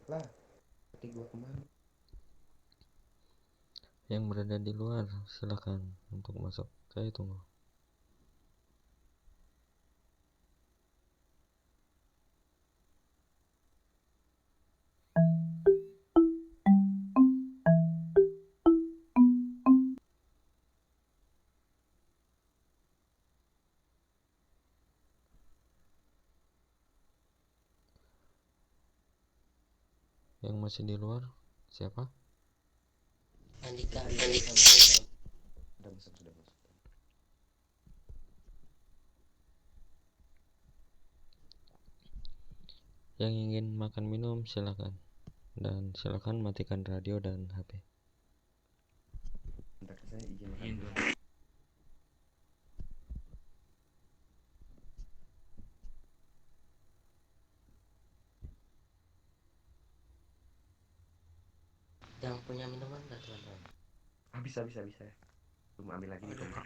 lah, seperti gua kemarin. Yang berada di luar, silakan untuk masuk. Saya tunggu. Yang masih di luar, siapa? Andika. Sudah masuk, sudah masuk. Yang ingin makan minum, silakan. Dan silakan matikan radio dan HP. Bentar, saya izin makan dulu. Yang punya minuman nggak teman-teman? Bisa, bisa, bisa. Belum ambil lagi nih tumpah.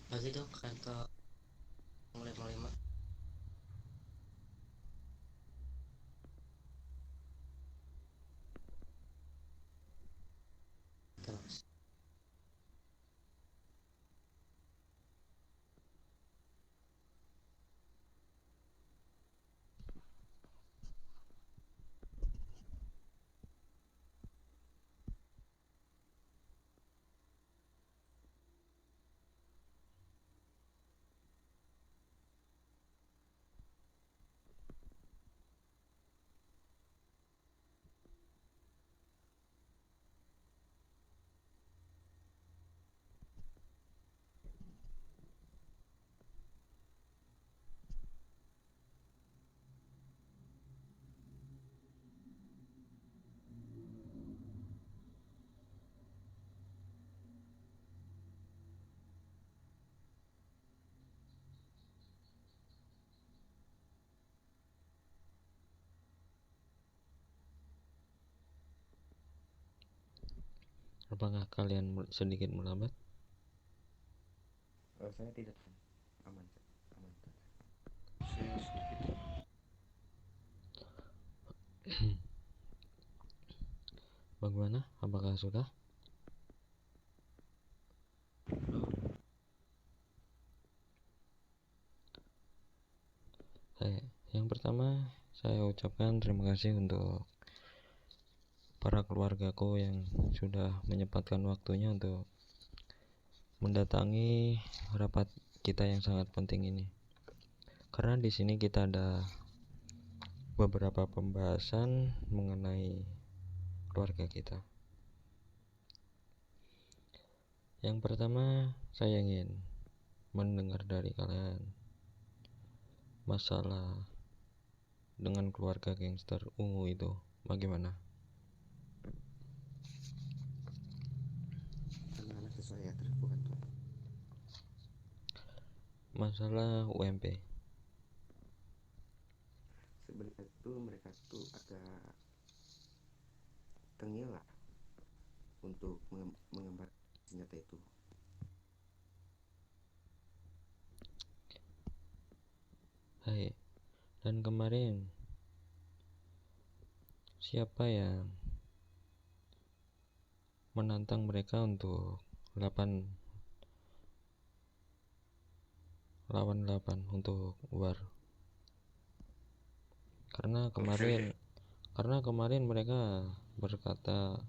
Bagi dong kantor 555 terus. Apakah kalian sedikit melambat? Saya tidak. Aman, aman. Bagaimana? Apakah sudah? Yang pertama, saya ucapkan terima kasih untuk para keluargaku yang sudah menyempatkan waktunya untuk mendatangi rapat kita yang sangat penting ini. Karena di sini kita ada beberapa pembahasan mengenai keluarga kita. Yang pertama, saya ingin mendengar dari kalian masalah dengan keluarga gangster ungu itu bagaimana? Anak-anak sesuai ya, terus bukan tuh. Masalah UMP. Sebenarnya tuh mereka tuh agak tengil lah untuk mengembangkan senjata itu. Hai, dan kemarin siapa yang menantang mereka untuk 8 lawan 8 untuk war? Karena kemarin mereka berkata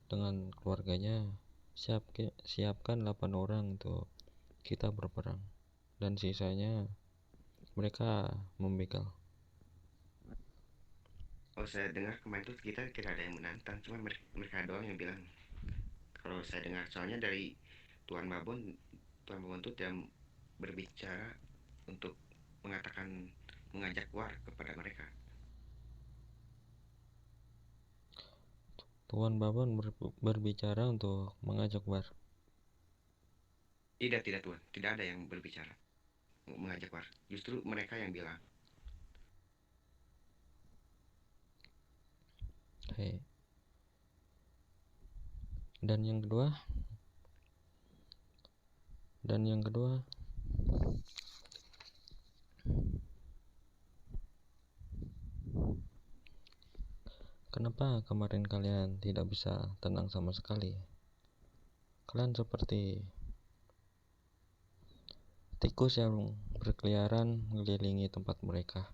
dengan keluarganya, siapkan 8 orang untuk kita berperang, dan sisanya mereka membegal. Oh, saya dengar kemarin tuh kita tidak ada yang menantang, cuma mereka doang yang bilang. Kalau saya dengar, soalnya dari Tuan Babon tuh tidak berbicara untuk mengajak war kepada mereka. Tuan Babon berbicara untuk mengajak war. Tidak, tidak Tuan, tidak ada yang berbicara mengajak war. Justru mereka yang bilang. Hey. Dan yang kedua, Kenapa kemarin kalian tidak bisa tenang sama sekali? Kalian seperti tikus yang berkeliaran mengelilingi tempat mereka.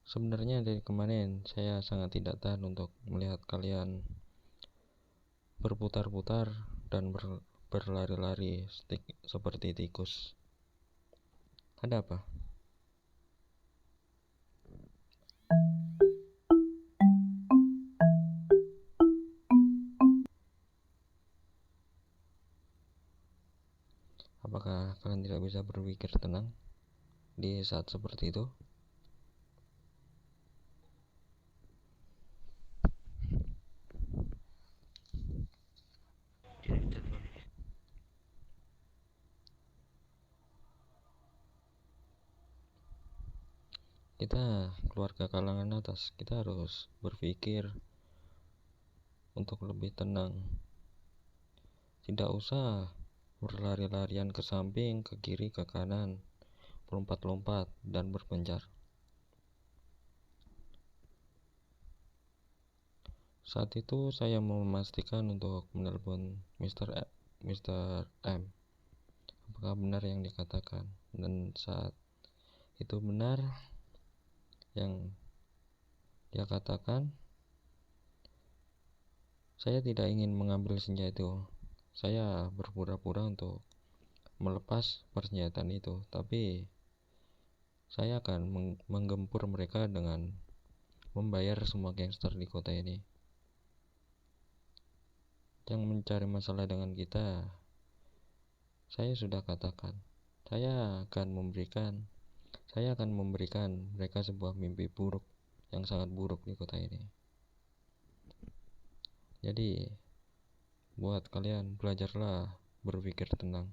Sebenarnya dari kemarin saya sangat tidak tahan untuk melihat kalian berputar-putar dan berlari-lari seperti tikus. Ada apa? Apakah kalian tidak bisa berpikir tenang di saat seperti itu? Tidak bisa Tuan. Kita keluarga kalangan atas, kita harus berpikir untuk lebih tenang. Tidak usah berlari-larian ke samping, ke kiri, ke kanan, lompat-lompat dan berpencar. Saat itu saya mau memastikan untuk menelpon Mr. M. Apakah benar yang dikatakan? Dan saat itu benar yang dia katakan, saya tidak ingin mengambil senjata itu. Saya berpura-pura untuk melepas persenjataan itu, tapi saya akan menggempur mereka dengan membayar semua gangster di kota ini yang mencari masalah dengan kita. Saya sudah katakan, saya akan memberikan mereka sebuah mimpi buruk yang sangat buruk di kota ini. Jadi buat kalian, belajarlah berpikir tenang.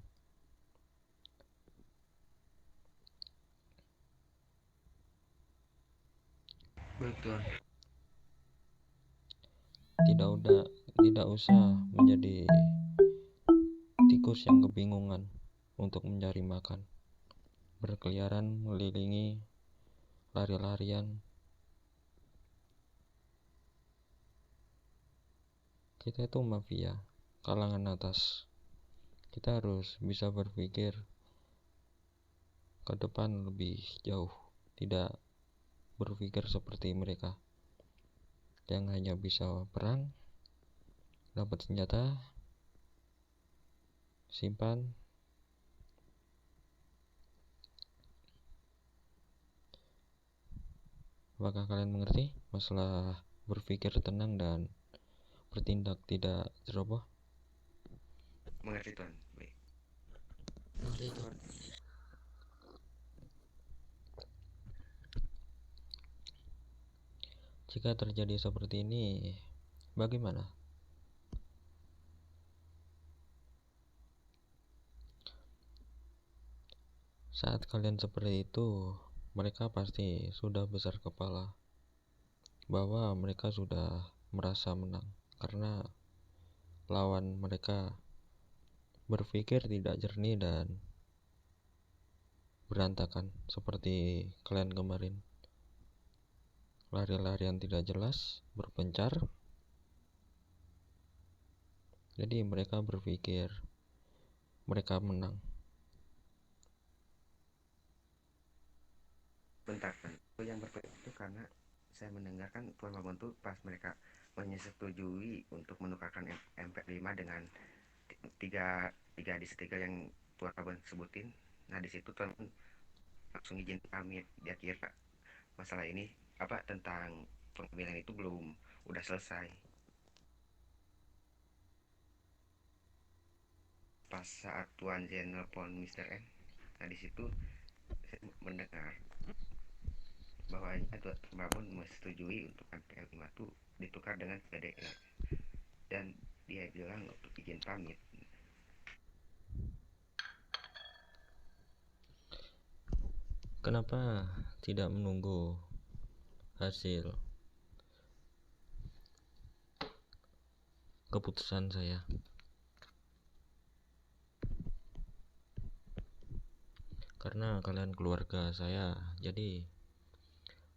Baik Tuan. Tidak usah menjadi tikus yang kebingungan untuk mencari makan, berkeliaran mengelilingi, lari-larian. Kita itu mafia kalangan atas. Kita harus bisa berpikir ke depan lebih jauh, tidak berpikir seperti mereka yang hanya bisa perang, dapat senjata, simpan. Apakah kalian mengerti masalah berpikir tenang dan bertindak tidak ceroboh? Mengerti Tuan. Baik. Mengerti itu. Jika terjadi seperti ini, bagaimana? Saat kalian seperti itu, mereka pasti sudah besar kepala bahwa mereka sudah merasa menang karena lawan mereka berpikir tidak jernih dan berantakan seperti kalian kemarin. Lari-larian tidak jelas, berpencar. Jadi mereka berpikir mereka menang. Bentar Tuan. Yang berpikir itu karena saya mendengarkan Tuan Babon itu pas mereka menyetujui untuk menukarkan MP5 dengan tiga disetika yang Tuan Babon sebutin. Nah di situ Tuan langsung izin pamit. Dia kira masalah ini tentang pengambilan itu belum udah selesai. Pas saat Tuan Jen nelpon Mr. M, nah di situ saya mendengar bahwa Tuan Babon menyetujui untuk MPL 5 itu ditukar dengan PDL dan dia bilang untuk izin pamit. Kenapa tidak menunggu hasil keputusan saya? karena kalian keluarga saya. Jadi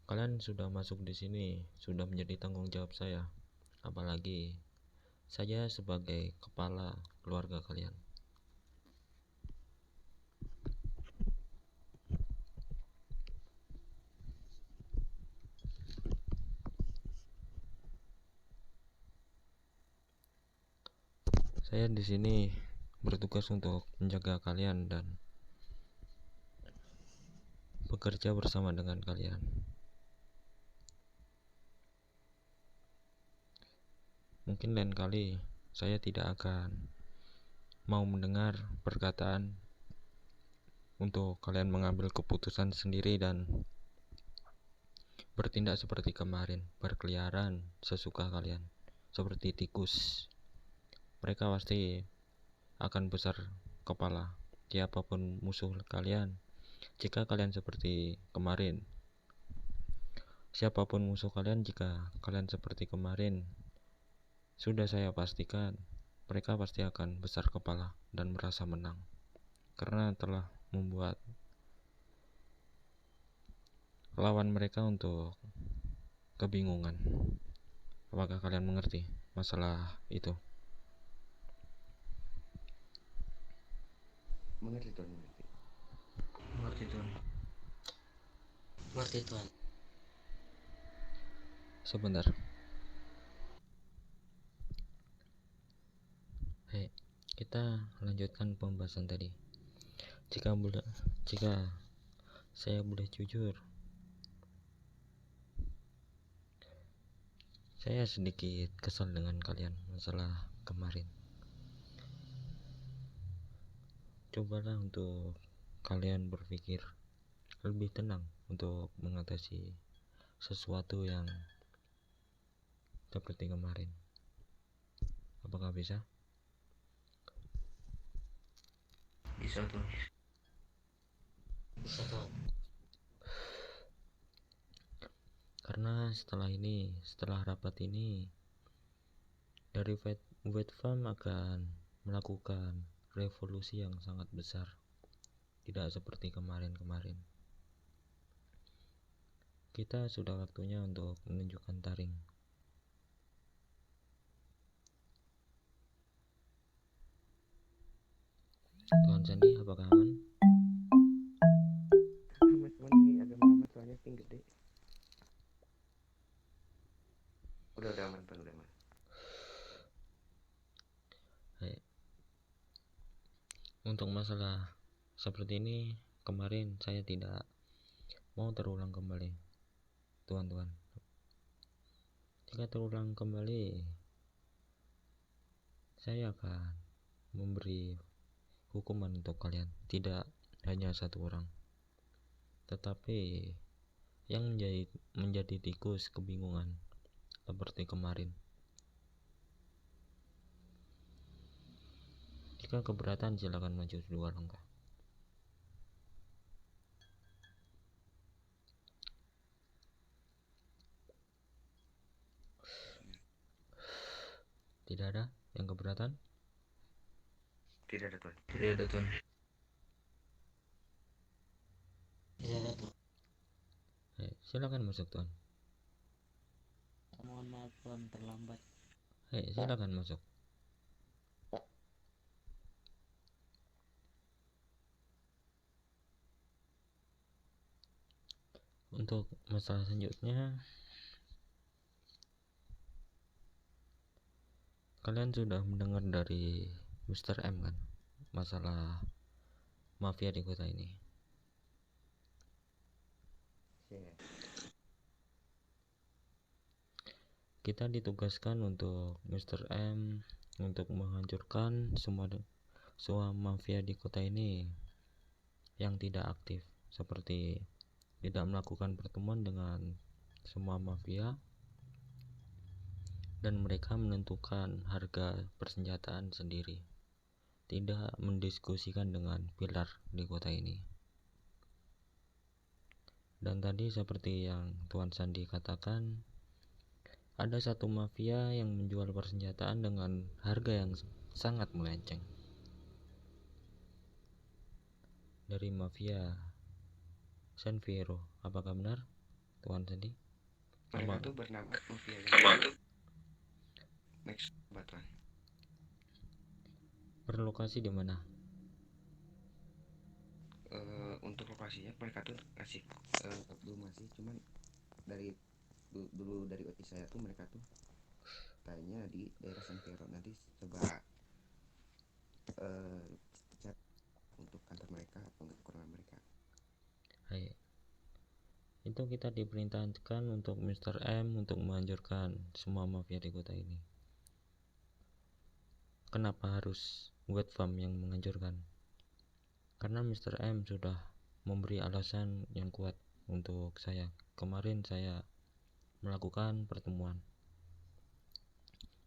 kalian sudah masuk di sini, sudah menjadi tanggung jawab saya. Apalagi saya sebagai kepala keluarga kalian. Saya di sini bertugas untuk menjaga kalian dan bekerja bersama dengan kalian. Mungkin lain kali saya tidak akan mau mendengar perkataan untuk kalian mengambil keputusan sendiri dan bertindak seperti kemarin, berkeliaran sesuka kalian, seperti tikus. Mereka pasti akan besar kepala, siapapun musuh kalian. Jika kalian seperti kemarin, siapapun musuh kalian, jika kalian seperti kemarin, sudah saya pastikan mereka pasti akan besar kepala dan merasa menang karena telah membuat lawan mereka untuk kebingungan. Apakah kalian mengerti masalah itu? Mengerti Tuan, mengerti. Mengerti Tuhan. Mengerti Tuhan. Sebentar. Hei, kita lanjutkan pembahasan tadi. Jika saya boleh jujur, saya sedikit kesal dengan kalian masalah kemarin. Cobalah untuk kalian berpikir lebih tenang untuk mengatasi sesuatu yang seperti kemarin. Apakah bisa? Bisa Tuhan. Bisa Tuhan. Karena setelah rapat ini, dari Vietnam akan melakukan revolusi yang sangat besar, tidak seperti kemarin-kemarin. Kita sudah waktunya untuk menunjukkan taring. Tuan Sandi, apakah aman? Aman Tuan, ini agak aman soalnya ping gede. Udah aman Tuan, udah aman. Hai. Untuk masalah seperti ini, kemarin saya tidak mau terulang kembali, tuan-tuan. Jika terulang kembali, saya akan memberi hukuman untuk kalian, tidak hanya satu orang, tetapi yang menjadi tikus kebingungan seperti kemarin. Jika keberatan, silakan maju 2 langkah. Tidak ada yang keberatan? Tidak ada Tuan. Tidak ada Tuhan. Tidak ada Tuhan. Silakan masuk tuan. Mohon maaf Tuhan terlambat. Silakan masuk. Untuk masalah selanjutnya, kalian sudah mendengar dari Mr. M kan masalah mafia di kota ini. Kita ditugaskan untuk Mr. M untuk menghancurkan semua mafia di kota ini yang tidak aktif, seperti tidak melakukan pertemuan dengan semua mafia, dan mereka menentukan harga persenjataan sendiri, tidak mendiskusikan dengan pilar di kota ini. Dan tadi seperti yang Tuan Sandi katakan, ada satu mafia yang menjual persenjataan dengan harga yang sangat melenceng. dari mafia San Fierro. Apakah benar, Tuan Sandi? Mereka Apa tuh bernama mafia yang next Batuan. berlokasi di mana? Untuk lokasinya mereka tuh kasih belum masih, cuman dari dulu dari OT saya tuh mereka tuh kayaknya di daerah San Fierro. Nanti coba chat untuk kantor mereka atau enggak kekurangan mereka. Hai, itu kita diperintahkan untuk Mr. M untuk menghancurkan semua mafia di kota ini. Kenapa harus Wet Farm yang menghancurkan? Karena Mr. M sudah memberi alasan yang kuat untuk saya. Kemarin saya melakukan pertemuan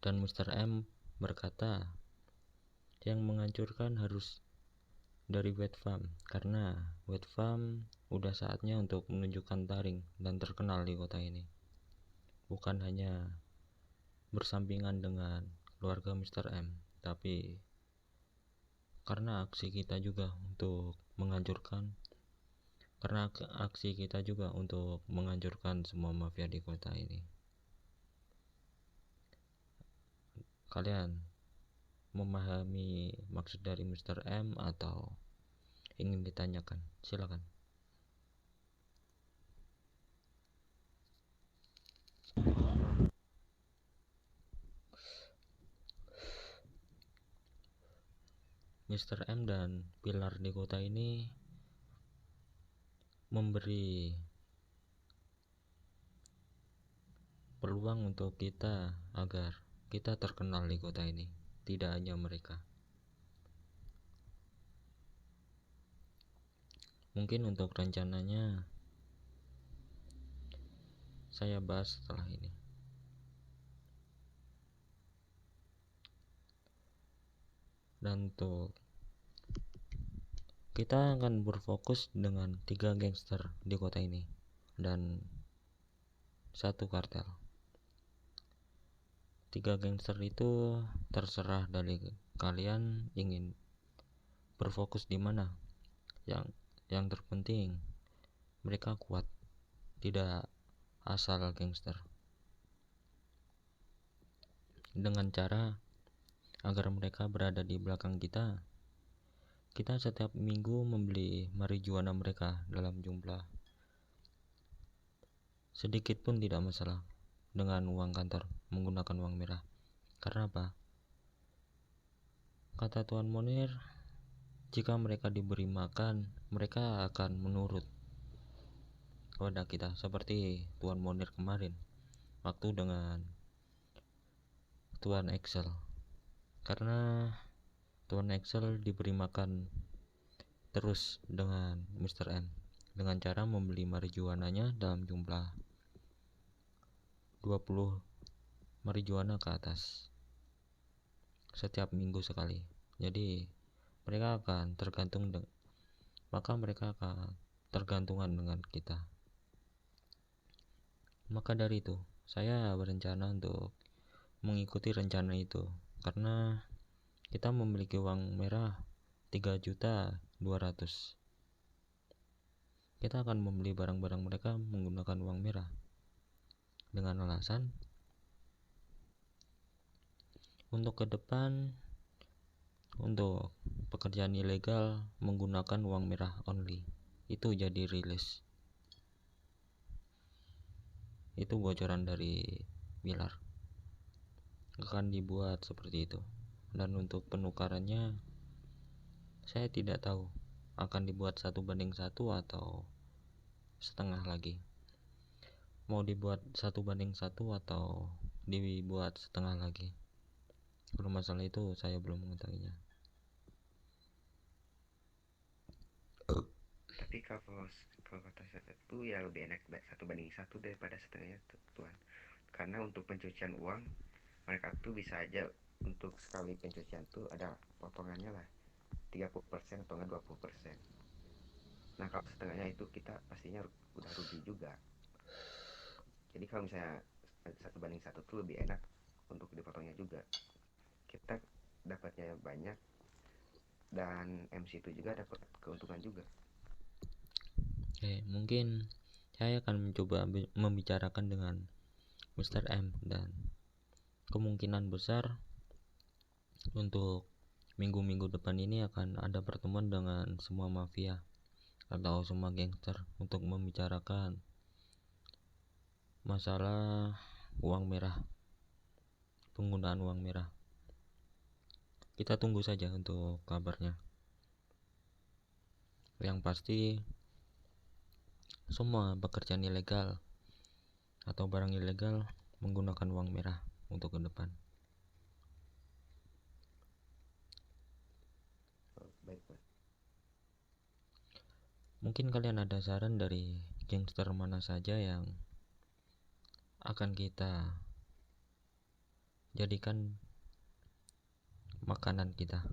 dan Mr. M berkata yang menghancurkan harus dari Wet Farm, karena Wet Farm udah saatnya untuk menunjukkan taring dan terkenal di kota ini, bukan hanya bersampingan dengan keluarga Mr. M, tapi karena aksi kita juga untuk menghancurkan semua mafia di kota ini. Kalian memahami maksud dari Mr. M atau ingin ditanyakan? Silakan. Mr. M dan pilar di kota ini memberi peluang untuk kita agar kita terkenal di kota ini, tidak hanya mereka. Mungkin untuk rencananya saya bahas setelah ini. Dan untuk kita akan berfokus dengan 3 gangster di kota ini dan 1 kartel. 3 gangster itu terserah dari kalian ingin berfokus di mana. Yang terpenting mereka kuat, tidak asal gangster. Dengan cara agar mereka berada di belakang kita setiap minggu membeli marijuana mereka dalam jumlah sedikit pun tidak masalah dengan uang kantor, menggunakan uang merah. Karena apa? Kata Tuan Monir, jika mereka diberi makan, mereka akan menurut kepada kita, seperti Tuan Monir kemarin waktu dengan Tuan Excel. Karena Tuan Excel diberi makan terus dengan Mr. M dengan cara membeli marijuananya dalam jumlah 20 marijuana ke atas setiap minggu sekali. Jadi mereka akan tergantungan dengan kita. Maka dari itu saya berencana untuk mengikuti rencana itu, karena kita memiliki uang merah 3.200.000. Kita akan membeli barang-barang mereka menggunakan uang merah dengan alasan untuk ke depan, untuk pekerjaan ilegal menggunakan uang merah only, itu jadi rilis. Itu bocoran dari Pilar, akan dibuat seperti itu. Dan untuk penukarannya saya tidak tahu akan dibuat 1:1 atau setengah lagi. Mau dibuat 1:1 atau dibuat setengah lagi, kalau masalah itu saya belum mengetahuinya. Tapi kalau kata saya itu ya lebih enak 1:1 daripada setengahnya Tuan. Karena untuk pencucian uang mereka tuh bisa aja untuk sekali pencucian tuh ada potongannya lah 30% atau enggak 20%. Nah kalau setengahnya itu kita pastinya udah rugi juga. Jadi kalau misalnya 1:1 tuh lebih enak untuk dipotongnya juga. Kita dapatnya banyak, dan MC itu juga dapat keuntungan juga. Oke, mungkin saya akan mencoba membicarakan dengan Mr. M, dan kemungkinan besar untuk minggu-minggu depan ini akan ada pertemuan dengan semua mafia atau semua gangster untuk membicarakan masalah uang merah, penggunaan uang merah. Kita tunggu saja untuk kabarnya. Yang pasti semua pekerjaan ilegal atau barang ilegal menggunakan uang merah untuk ke depan. Baik, Pak. Mungkin kalian ada saran dari gangster mana saja yang akan kita jadikan makanan kita.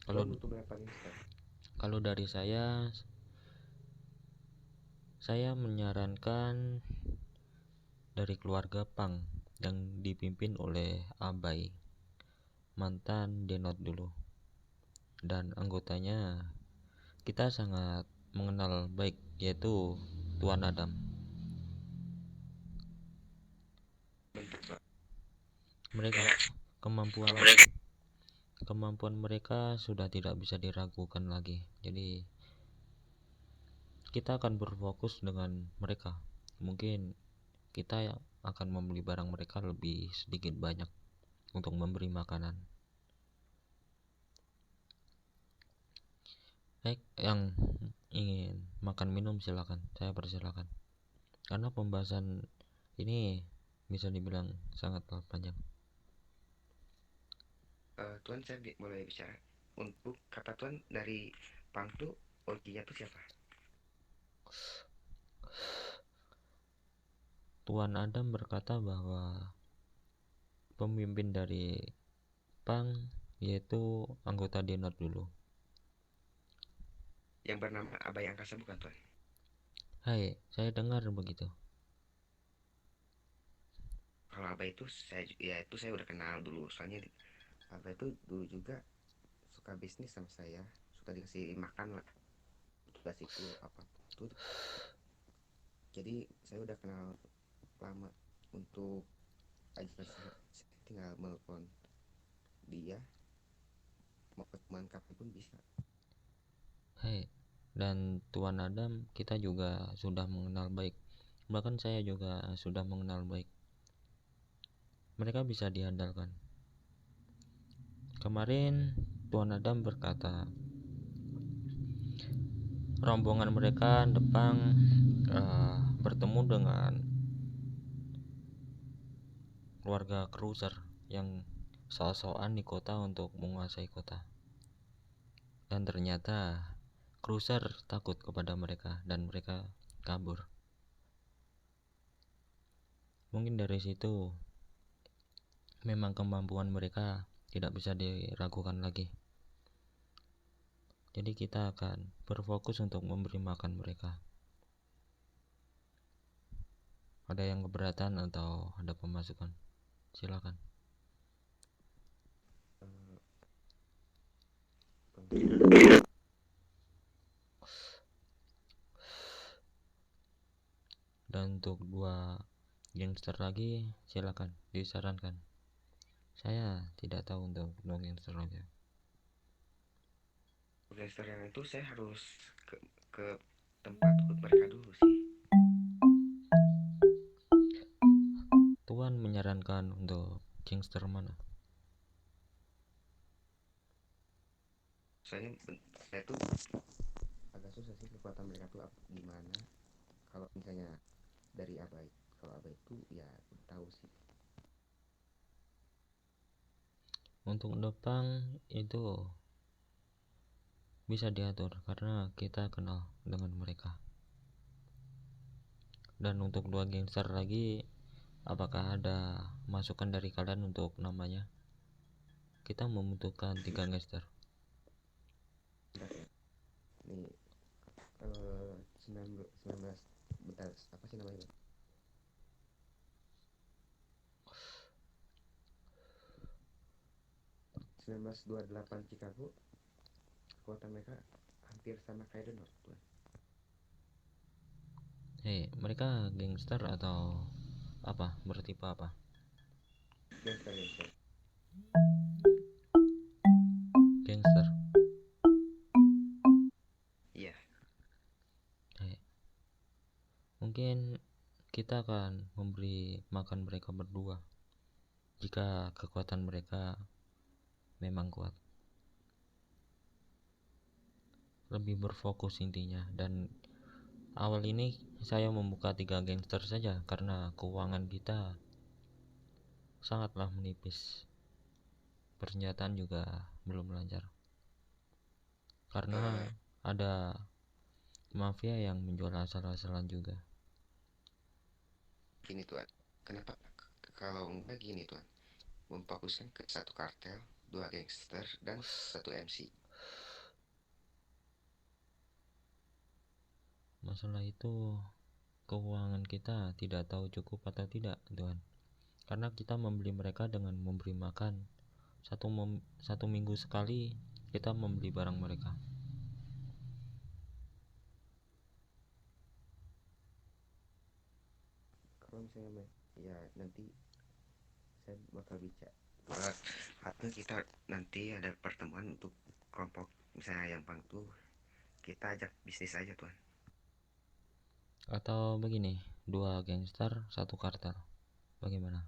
Tuan butuh berapa gangster? Kalau dari saya menyarankan dari keluarga Pang yang dipimpin oleh Abai, mantan Denot dulu, dan anggotanya kita sangat mengenal baik, yaitu Tuan Adam. Mereka kemampuan mereka sudah tidak bisa diragukan lagi. Jadi kita akan berfokus dengan mereka. Mungkin kita akan membeli barang mereka lebih sedikit banyak untuk memberi makanan. Baik, yang ingin makan minum silakan, saya persilakan. Karena pembahasan ini bisa dibilang sangat panjang. Tuan, saya boleh bicara. Untuk kata Tuan dari Pang tuh OG-nya tuh siapa? Tuan Adam berkata bahwa pemimpin dari Pang yaitu anggota Denot dulu. Yang bernama Abai Angkasa bukan, Tuan? Hai, saya dengar begitu. Kalau Abai itu saya udah kenal dulu. Soalnya Abai itu dulu juga suka bisnis sama saya, suka dikasih makan lah, tugas itu apa tuh. Jadi saya udah kenal lama. Untuk aja saya tinggal telepon dia, mau ketemuan kapan pun bisa. Hai, dan Tuan Adam kita juga sudah mengenal baik. Bahkan saya juga sudah mengenal baik. Mereka bisa diandalkan. Kemarin Tuan Adam berkata rombongan mereka depan bertemu dengan keluarga cruiser yang sok-sokan di kota untuk menguasai kota. Dan ternyata cruiser takut kepada mereka dan mereka kabur. Mungkin dari situ memang kemampuan mereka tidak bisa diragukan lagi. Jadi kita akan berfokus untuk memberi makan mereka. Ada yang keberatan atau ada pemasukan? Silakan. Dan untuk 2 gangster lagi silakan disarankan. Saya tidak tahu untuk 2 gangster lagi. Gangster yang itu saya harus ke tempat mereka dulu sih. Tuan menyarankan untuk gangster mana? Soalnya saya tuh agak susah sih kekuatan mereka tuh gimana. Kalau misalnya dari Abai, kalau Abai itu ya tahu sih. Untuk depan itu bisa diatur karena kita kenal dengan mereka. Dan untuk 2 gangster lagi, apakah ada masukan dari kalian untuk namanya? Kita membutuhkan 3 gangster. Nih 19 bentar, apa sih namanya? 1928 Chicago, kekuatan mereka hampir sama kayak The North, Tuan. Mereka gangster atau apa? Bertipe apa? Gangster. Gangster. Iya. Mungkin kita akan memberi makan mereka berdua jika kekuatan mereka memang kuat. Lebih berfokus intinya. Dan awal ini saya membuka 3 gangster saja karena keuangan kita sangatlah menipis. Persenjataan juga belum lancar karena ada mafia yang menjual asal-asalan juga. Gini Tuan, kenapa kalau enggak gini Tuan, memfokuskan ke satu kartel, 2 gangster, dan 1 MC. Masalah itu keuangan kita tidak tahu cukup atau tidak, Tuan. Karena kita membeli mereka dengan memberi makan. Satu minggu sekali kita membeli barang mereka. Kalau misalnya ya nanti saya bakal bicara atau kita nanti ada pertemuan untuk kelompok misalnya yang pang tuh kita ajak bisnis aja Tuan. Atau begini, 2 gangster, 1 kartel. Bagaimana?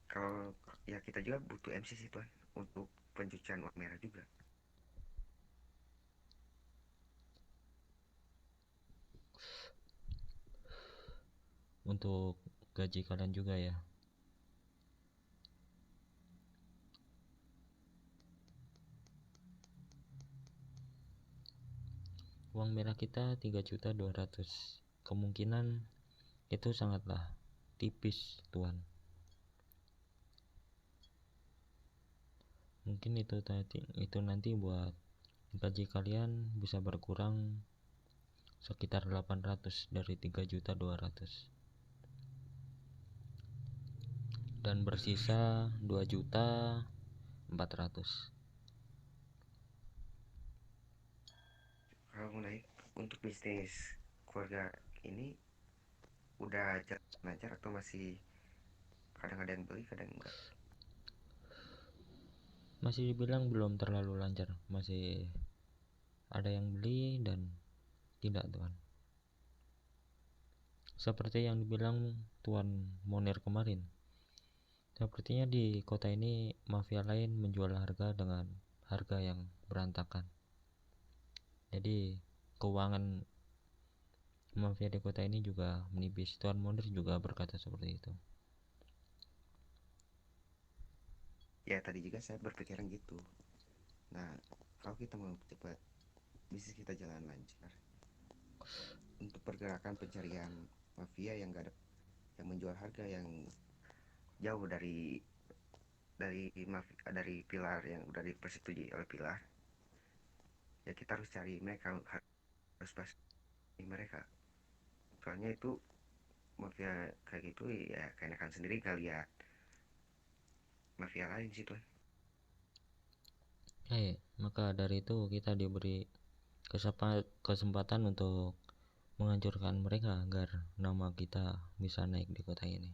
Kalau ya kita juga butuh MC sih Tuan untuk pencucian uang merah juga. Untuk gaji kalian juga ya. Uang merah kita 3.200.000. Kemungkinan itu sangatlah tipis, Tuan. Mungkin itu nanti buat gaji kalian bisa berkurang sekitar 800 dari 3.200.000 dan bersisa 2.400.000. Kalau mulai untuk bisnis keluarga ini udah lancar atau masih kadang ada yang beli kadang enggak? Masih dibilang belum terlalu lancar, masih ada yang beli dan tidak, Tuan. Seperti yang dibilang Tuan Monir kemarin, sepertinya di kota ini mafia lain menjual harga dengan harga yang berantakan. Jadi keuangan mafia di kota ini juga menipis. Tuan Monir juga berkata seperti itu. Ya tadi juga saya berpikiran gitu. Nah kalau kita mau cepat bisnis kita jalan lancar, untuk pergerakan pencarian mafia yang gak ada yang menjual harga yang jauh dari pilar yang udah dipersetujui oleh pilar, ya kita harus cari mereka, harus pasti mereka, soalnya itu mafia kayak gitu ya keenakan sendiri kali ya mafia lain sih tuh. Maka dari itu kita diberi kesempatan untuk menghancurkan mereka agar nama kita bisa naik di kota ini.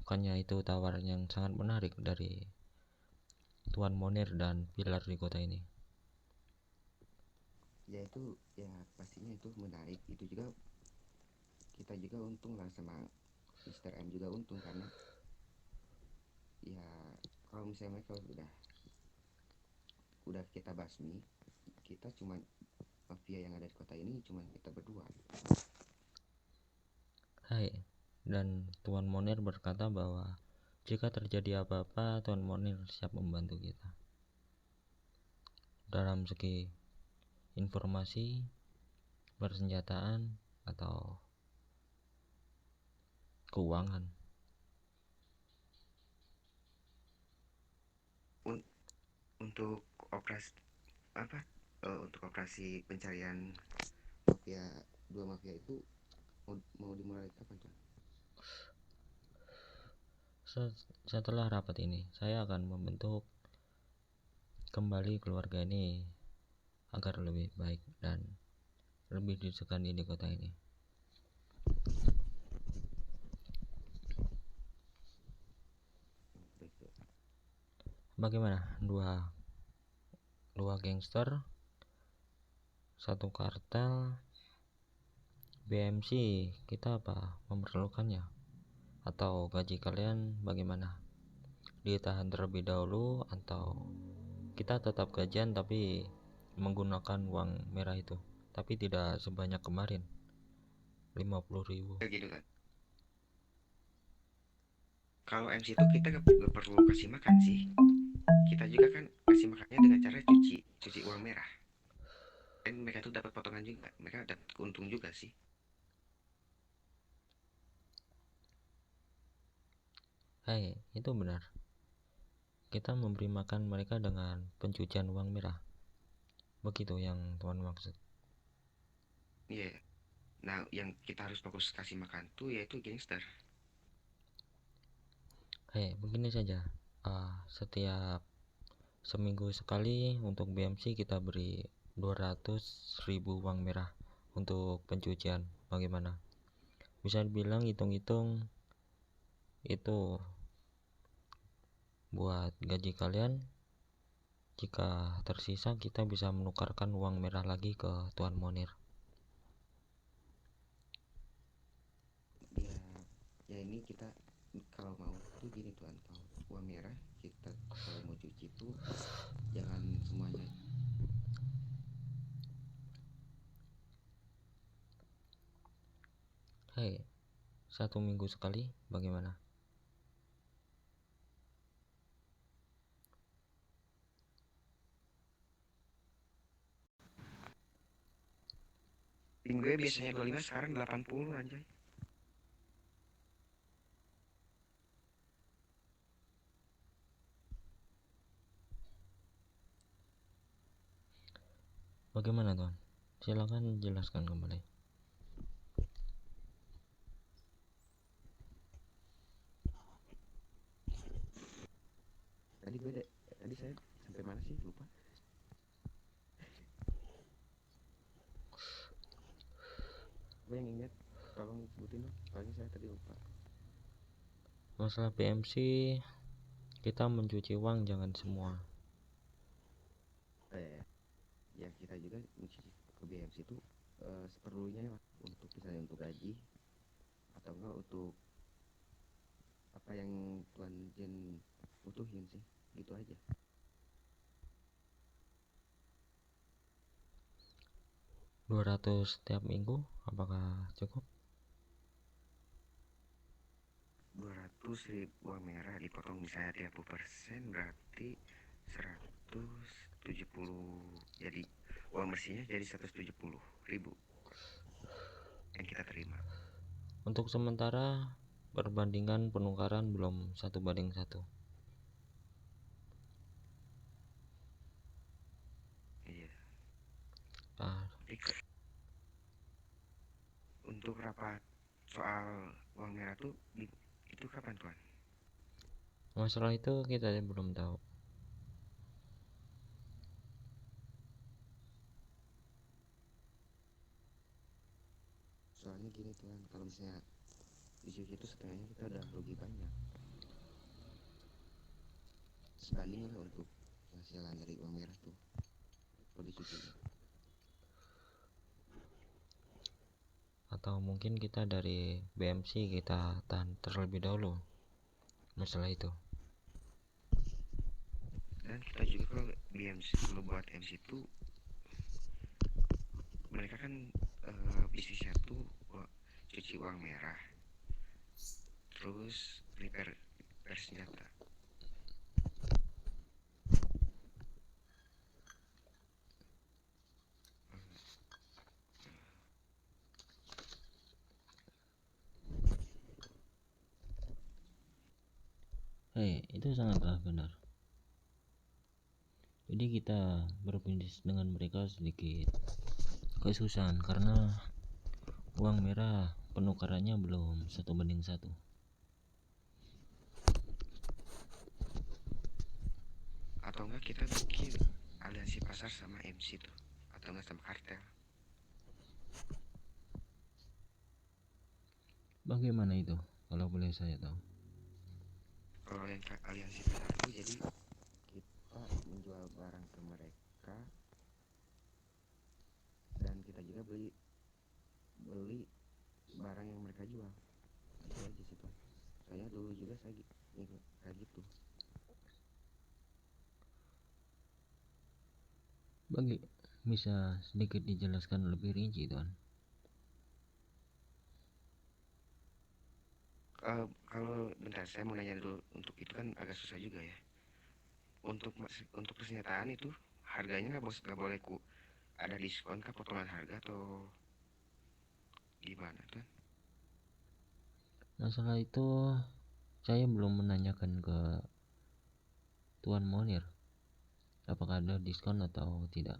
Bukannya itu tawaran yang sangat menarik dari Tuan Monir dan pilar di kota ini? Ya itu ya pastinya itu menarik, itu juga kita juga untung lah sama Mr. M juga untung karena ya kalau misalnya mereka udah kita basmi, kita cuma mafia yang ada di kota ini cuma kita berdua. Dan Tuan Monir berkata bahwa jika terjadi apa-apa, Tuan Monir siap membantu kita dalam segi informasi, persenjataan, atau keuangan. Untuk operasi untuk operasi pencarian mafia, 2 mafia itu mau dimulai kapan tuh? Setelah rapat ini, saya akan membentuk kembali keluarga ini agar lebih baik dan lebih disegani di kota ini. Bagaimana? Dua gangster, satu kartel, BMC, kita apa memerlukannya? Atau gaji kalian bagaimana? Ditahan terlebih dahulu atau kita tetap gajian tapi menggunakan uang merah itu, tapi tidak sebanyak kemarin 50.000. Kayak gitu kan. Kalau MC itu kita gak perlu kasih makan sih. Kita juga kan kasih makannya dengan cara cuci uang merah. Dan mereka tuh dapat potongan juga, mereka dapat keuntung juga sih. Itu benar. Kita memberi makan mereka dengan pencucian uang merah. Begitu yang Tuhan maksud. Iya. Nah, yang kita harus fokus kasih makan tuh yaitu gangster. Begini saja. Setiap seminggu sekali untuk BMC kita beri 200.000 uang merah untuk pencucian. Bagaimana? Bisa dibilang hitung-hitung itu buat gaji kalian. Jika tersisa kita bisa menukarkan uang merah lagi ke Tuan Monir. Ya ini kita kalau mau tuh gini Tuan, kalau uang merah kita kalau mau cuci tuh jangan semuanya. Satu minggu sekali bagaimana? Tim gue biasanya 25, sekarang 80 anjay. Bagaimana Tuan? Silakan jelaskan kembali. Tadi saya sampai mana sih, lupa. Gue yang ingat, tolong sebutin dong, soalnya saya tadi lupa. Masalah BMC, kita mencuci uang jangan semua. Ya kita juga mencuci ke BMC itu seperlunya lah, untuk misalnya untuk gaji atau enggak untuk apa yang Tuan Jen butuhin sih, gitu aja. $200 setiap minggu apakah cukup? 200.000 uang merah dipotong misalnya 30%, berarti 170. Jadi uang bersihnya jadi 170.000 yang kita terima. Untuk sementara perbandingan penukaran belum 1:1. Iya. Ah, Untuk rapat soal uang merah tuh itu kapan Tuan? masalah itu kita belum tahu. Soalnya gini Tuan, kalau misalnya dicuci itu setengahnya kita udah rugi banyak, sebanding lah untuk penghasilan dari uang merah tuh kalau dicuci. Atau mungkin kita dari BMC kita tahan terlebih dahulu masalah itu. Dan kita juga kalau BMC kalau buat MC itu mereka kan bisnisnya tuh cuci uang merah, terus repair senjata. Itu sangatlah benar. Jadi kita berbisnis dengan mereka sedikit kesusahan karena uang merah penukarannya belum 1:1. kita bikin aliansi pasar sama MC tuh, atau nggak sama kartel. Bagaimana itu? Kalau boleh saya tahu. Kalau yang aliansi pasar itu jadi kita menjual barang ke mereka dan kita juga beli barang yang mereka jual. Itu aja sih Pak. Soalnya dulu juga saya kayak gitu. Bisa sedikit dijelaskan lebih rinci, Tuan? Kalau bentar, saya mau nanya dulu. Untuk itu kan agak susah juga ya. Untuk persenjataan itu harganya nggak boleh ada diskon kah, potongan harga atau gimana tuh? Masalah itu saya belum menanyakan ke Tuan Monir apakah ada diskon atau tidak.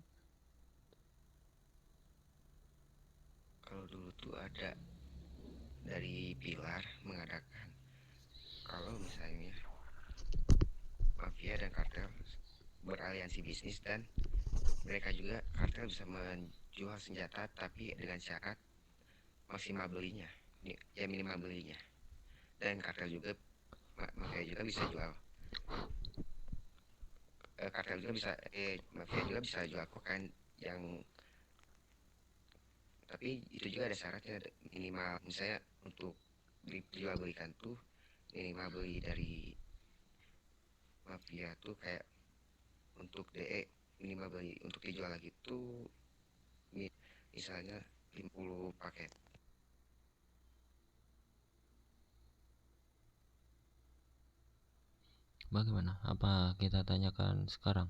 Kalau dulu tuh ada dari Pilar mengadakan, kalau misalnya mafia dan kartel beraliansi bisnis dan mereka juga kartel bisa menjual senjata tapi dengan syarat maksimal belinya, ya minimal belinya, dan kartel juga mafia juga bisa jual kartel juga bisa mafia juga bisa jual kokain yang, tapi itu juga ada syaratnya, minimal misalnya untuk dijual belikan tuh minimal beli dari mafia tuh kayak untuk DE minimal beli untuk dijual lagi tuh misalnya 50 paket. Bagaimana? Apa kita tanyakan sekarang?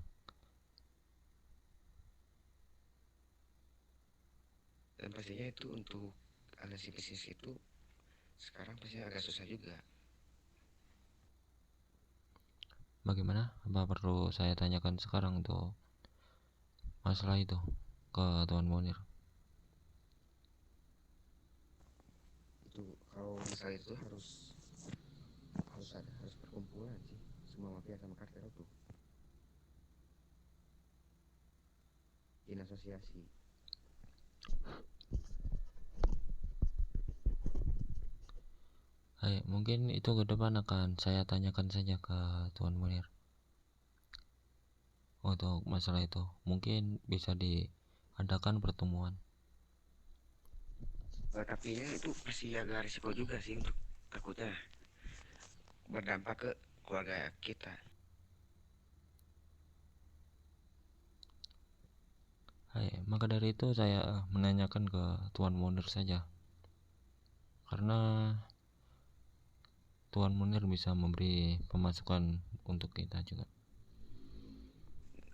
Dan pastinya itu untuk aliansi bisnis itu sekarang pasti agak susah juga. Bagaimana? Apa perlu saya tanyakan sekarang untuk masalah itu ke Tuan Monir? Itu kalau misalnya itu harus perkumpulan sih, semua mafia sama kartel tuh in asosiasi. Mungkin itu ke depan akan saya tanyakan saja ke Tuan Monir untuk masalah itu. Mungkin bisa diadakan pertemuan. Tapi ya itu pasti agak risiko juga sih, untuk takutnya berdampak ke keluarga kita. Maka dari itu saya menanyakan ke Tuan Monir saja, karena Tuan Munir bisa memberi pemasukan untuk kita juga.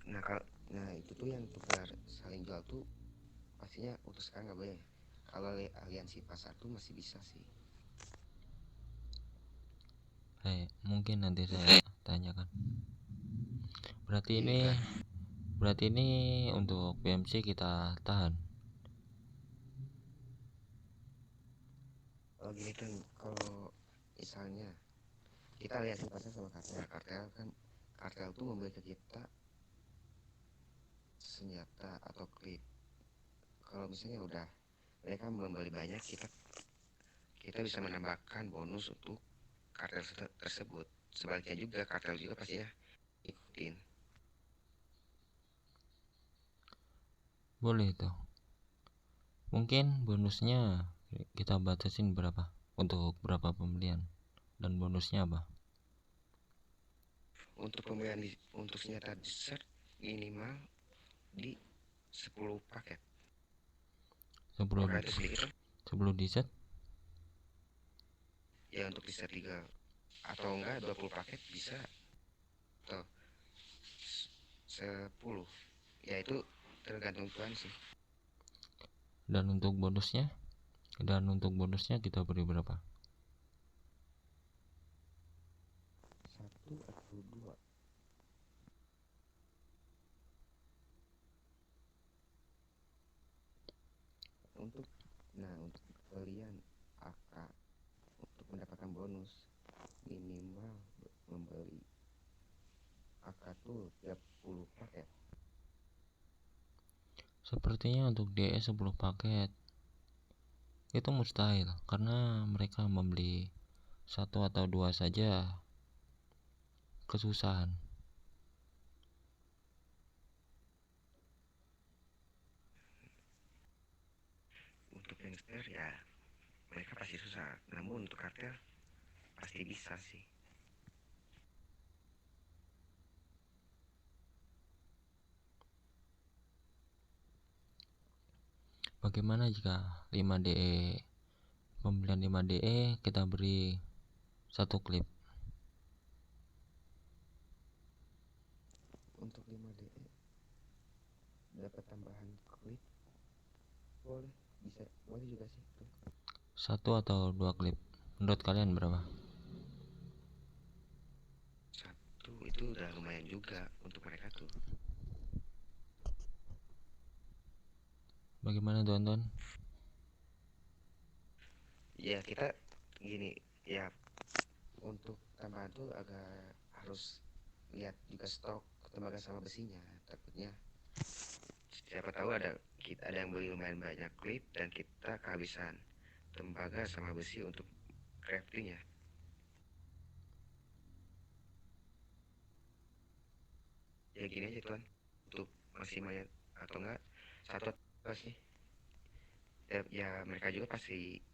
Nah itu tuh yang tukar saling jual tuh pastinya untuk sekarang nggak boleh. Kalau aliansi pasar tuh masih bisa sih. Mungkin nanti saya tanyakan. Berarti ini untuk PMC kita tahan. Oh gini kan, kalau misalnya kita aliansi pasar sama kartel kan, kartel tuh membeli ke kita senjata atau klip. Kalau misalnya udah mereka membeli banyak, kita bisa menambahkan bonus untuk kartel tersebut. Sebaliknya juga kartel juga pasti ya ikutin. Boleh itu. Mungkin bonusnya kita batasin berapa untuk berapa pembelian, dan bonusnya apa? Untuk pembelian untuk senjata dessert minimal di 10 paket. 10 Apakah itu sedikit? 10 dessert? Ya untuk dessert 3 atau enggak 20 paket bisa, atau 10. Ya itu tergantung tuan sih. Dan untuk bonusnya kita beri berapa? 1 atau 2. Untuk pembelian AK untuk mendapatkan bonus minimal membeli AK tuh tiap 10 paket. Sepertinya untuk DE 10 paket itu mustahil karena mereka membeli 1 atau 2 saja kesusahan. Untuk gangster ya mereka pasti susah, namun untuk kartel pasti bisa sih. Bagaimana jika 5 DE pembelian 5 DE kita beri 1 klip? Untuk 5 DE dapat tambahan klip, boleh, bisa, boleh juga sih tuh. 1 atau 2 klip, menurut kalian berapa? 1 itu udah lumayan juga untuk mereka tuh. Bagaimana Tuan? Ya kita gini ya, untuk tambahan tuh agak harus lihat juga stok tembaga sama besinya, takutnya siapa tahu kita ada yang beli lumayan banyak klip dan kita kehabisan tembaga sama besi untuk crafting ya. Ya gini aja tuan, untuk maksimalnya atau enggak 1 atau 2 sih. Ya mereka juga pasti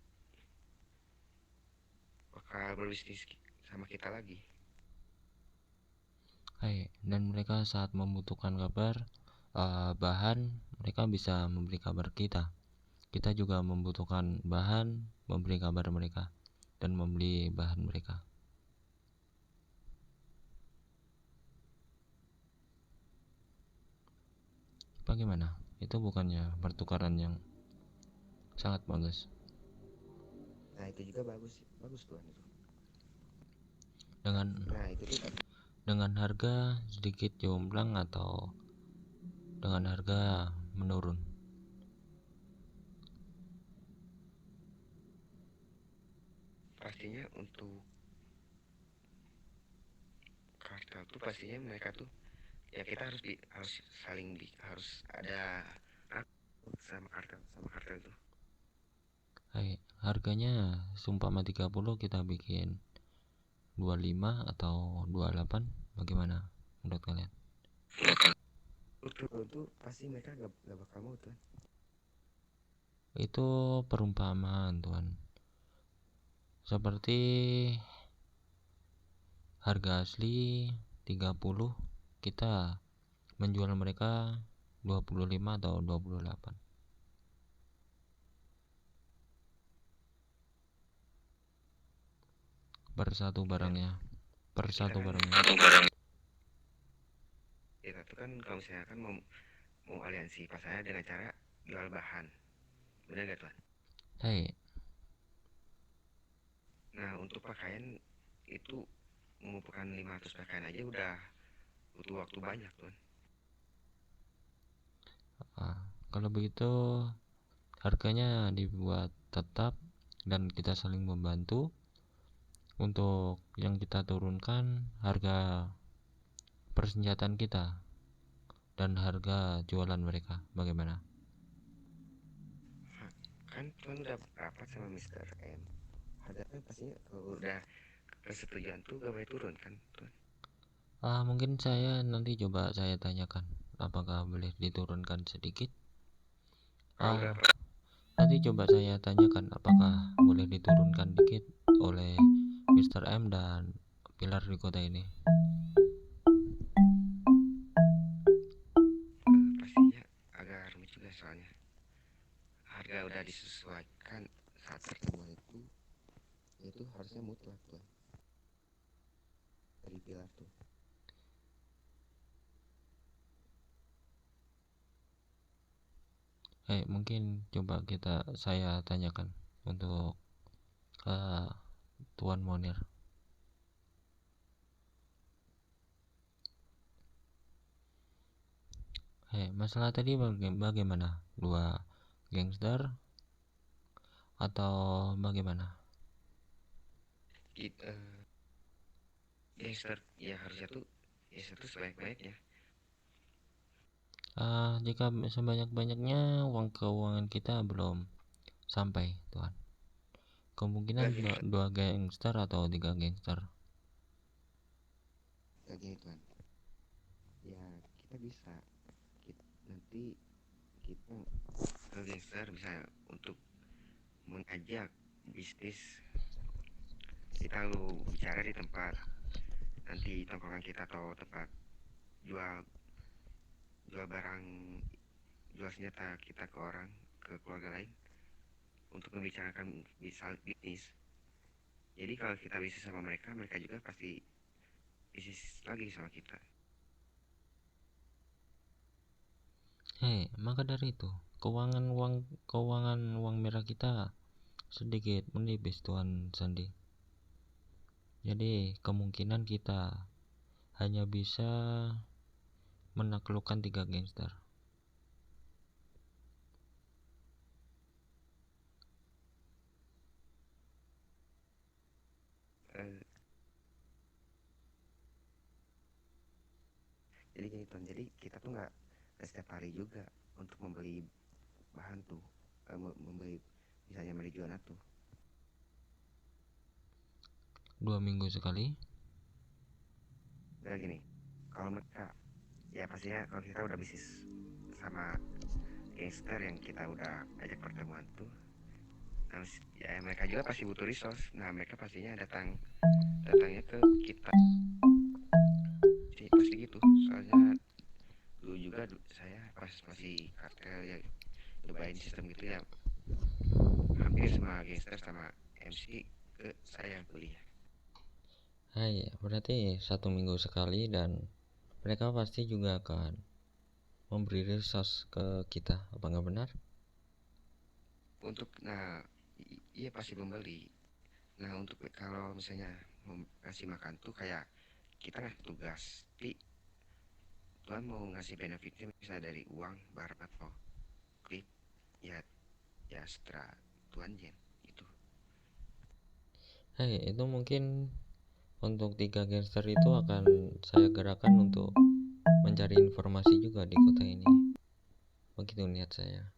bakal berbisnis sama kita lagi. Dan mereka saat membutuhkan kabar bahan, mereka bisa memberi kabar kita. Kita juga membutuhkan bahan, memberi kabar mereka dan membeli bahan mereka. Bagaimana? Itu bukannya pertukaran yang sangat bagus? Nah itu juga bagus tuan itu. Dengan Nah itu tuh dengan harga sedikit jomplang atau dengan harga menurun? pastinya untuk kartel tuh pastinya mereka tuh ya kita harus saling harus ada sama kartel tuh. Harganya seumpama 30 kita bikin 25 atau 28, bagaimana menurut kalian? Itu pasti mereka gak bakal mau tuan. Itu perumpamaan Tuan. Seperti harga asli 30, kita menjual mereka 25 atau 28. Per satu barangnya. Kita tuh kan kalau misalnya kan mau aliansi pasarnya dengan cara jual bahan, benar gak tuan? Nah untuk pakaian itu mengumpulkan 500 pakaian aja udah butuh waktu banyak tuan. Kalau begitu harganya dibuat tetap dan kita saling membantu. Untuk yang kita turunkan harga persenjataan kita dan harga jualan mereka, bagaimana? Kan tuan udah rapat sama Mr. M, harga kan pastinya kalau udah kesetujuan tuh gak boleh turun kan tuan. Mungkin saya nanti coba saya tanyakan apakah boleh diturunkan sedikit. Nanti coba saya tanyakan apakah boleh diturunkan dikit oleh Mr. M dan Pilar di kota ini. Pastinya agak rumit juga soalnya harga udah disesuaikan saat pertemuan itu harusnya mutlak tuan dari Pilar tuh. Mungkin coba saya tanyakan untuk Tuan Monir. Masalah tadi bagaimana? 2 gangster atau bagaimana? Gangster ya harusnya tuh gangster tuh sebaik-baiknya Jika sebanyak-banyaknya uang keuangan kita belum sampai, Tuan. Kemungkinan dua gangster atau 3 gangster. Gini Tuan, ya kita bisa nanti kita ke gangster bisa untuk mengajak bisnis. Kita lalu bicara di tempat nanti tongkrongan kita atau tempat jual barang, jual senjata kita ke orang, ke keluarga lain untuk membicarakan bisnis. Jadi kalau kita bisnis sama mereka, mereka juga pasti bisnis lagi sama kita. Maka dari itu keuangan uang merah kita sedikit menipis, Tuan Sandi. Jadi kemungkinan kita hanya bisa menaklukkan 3 gangster. Jadi gini Tuan, jadi kita tuh nggak setiap hari juga untuk membeli bahan tuh, membeli misalnya marijuana tuh 2 minggu sekali. udah gini, kalau mereka ya pastinya kalau kita udah bisnis sama gangster yang kita udah ajak pertemuan tuh, nah, ya mereka juga pasti butuh resource. Nah mereka pastinya datangnya ke kita pasti gitu. Soalnya dulu juga saya pas masih kartel ya nyobain sistem gitu ya, hampir semua gangster sama MC ke saya yang kuliah. Berarti 1 minggu sekali, dan mereka pasti juga akan memberi resource ke kita, apa nggak benar? Untuk iya pasti membeli. Nah untuk kalau misalnya ngasih makan tuh kayak kita ngasih tugas, tapi Tuhan mau ngasih benefitnya misalnya dari uang, barang atau klip, ya setelah Tuhan jen itu. Itu mungkin untuk 3 gangster itu akan saya gerakan untuk mencari informasi juga di kota ini. Begitu niat saya.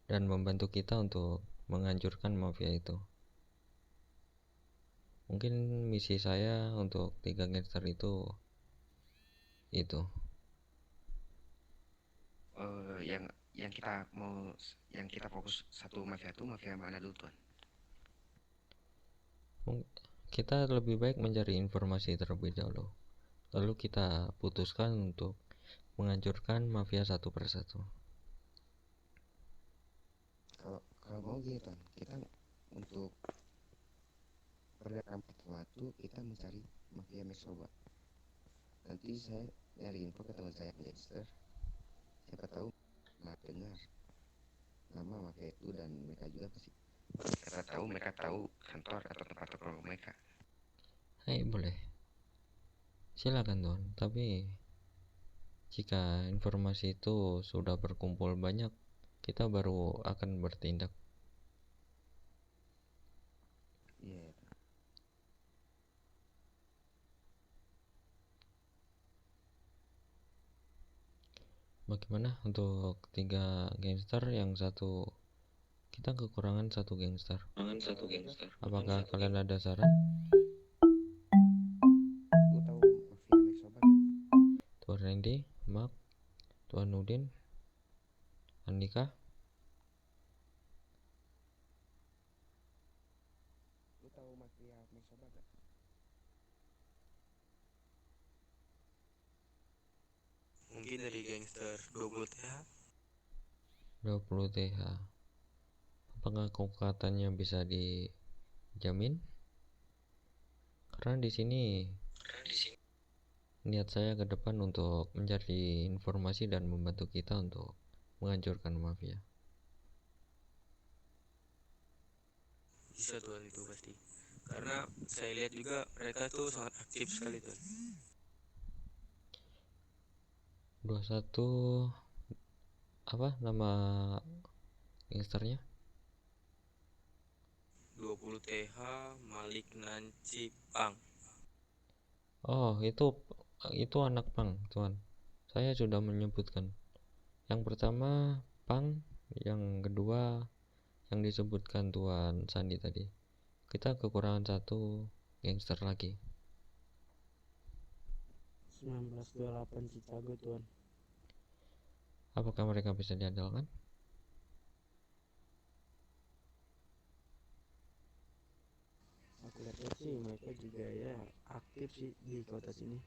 Dan membantu kita untuk menghancurkan mafia itu. Mungkin misi saya untuk 3 gangster itu. Yang kita mau, yang kita fokus satu mafia tuh mafia mana dulu Tuhan? Kita lebih baik mencari informasi terlebih dahulu, lalu kita putuskan untuk menghancurkan mafia satu persatu. Kalau mau gitu Tuhan, kita untuk pergerakan pertama tuh kita mencari mafia Mesoba. Nanti saya nyari info ke teman saya gangster, siapa tahu dengar nama mafia itu, dan mereka juga pasti mereka tahu kantor atau tempat tongkrong mereka. Boleh, silakan Tuan. Tapi jika informasi itu sudah berkumpul banyak, kita baru akan bertindak. Iya. Bagaimana untuk 3 gangster, yang satu kita kekurangan 1 gangster. Apakah kalian ada saran? Lu tahu mafia Mesoba gak? Tuan Randy, Mark, Tuan Udin, Andika. Lu tahu mafia Mesoba gak? Mungkin dari gangster 20 TH. 20 TH. Apakah kekuatannya bisa dijamin? Karena di sini niat saya ke depan untuk mencari informasi dan membantu kita untuk menghancurkan mafia. Bisa Tuhan, itu pasti. Karena saya lihat juga mereka tuh sangat aktif sekali Tuhan. 21 apa nama gangsternya? 20 TH Malik Nanci Pang. Oh, itu anak Pang, Tuan. Saya sudah menyebutkan. Yang pertama punk, yang kedua yang disebutkan Tuan Sandi tadi. Kita kekurangan satu gangster lagi. 1928 Chicago Tuan. Apakah mereka bisa diandalkan? Aku lihat sih mereka juga ya aktif sih di kota sini.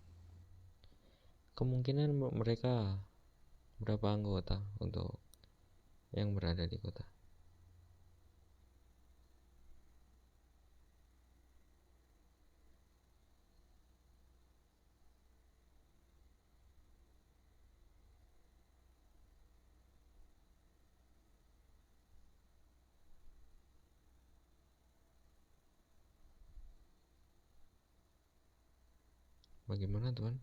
Kemungkinan mereka berapa anggota untuk yang berada di kota? Bagaimana Tuan?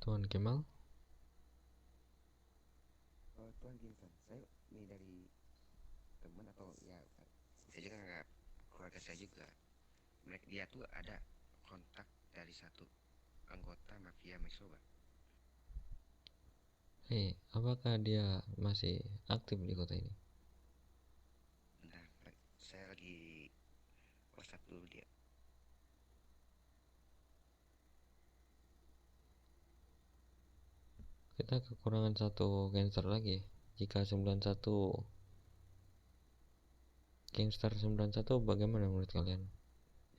Tuan Kemal? Tuan Vincent, saya ini dari teman atau ya saya juga nggak, keluarga saya juga, mereka dia tuh ada kontak dari satu anggota mafia Mesoba. Hei, apakah dia masih aktif di kota ini? Bentar, saya lagi WhatsApp dulu dia. Kita kekurangan satu gangster lagi. Jika 91 gangster 91 bagaimana menurut kalian?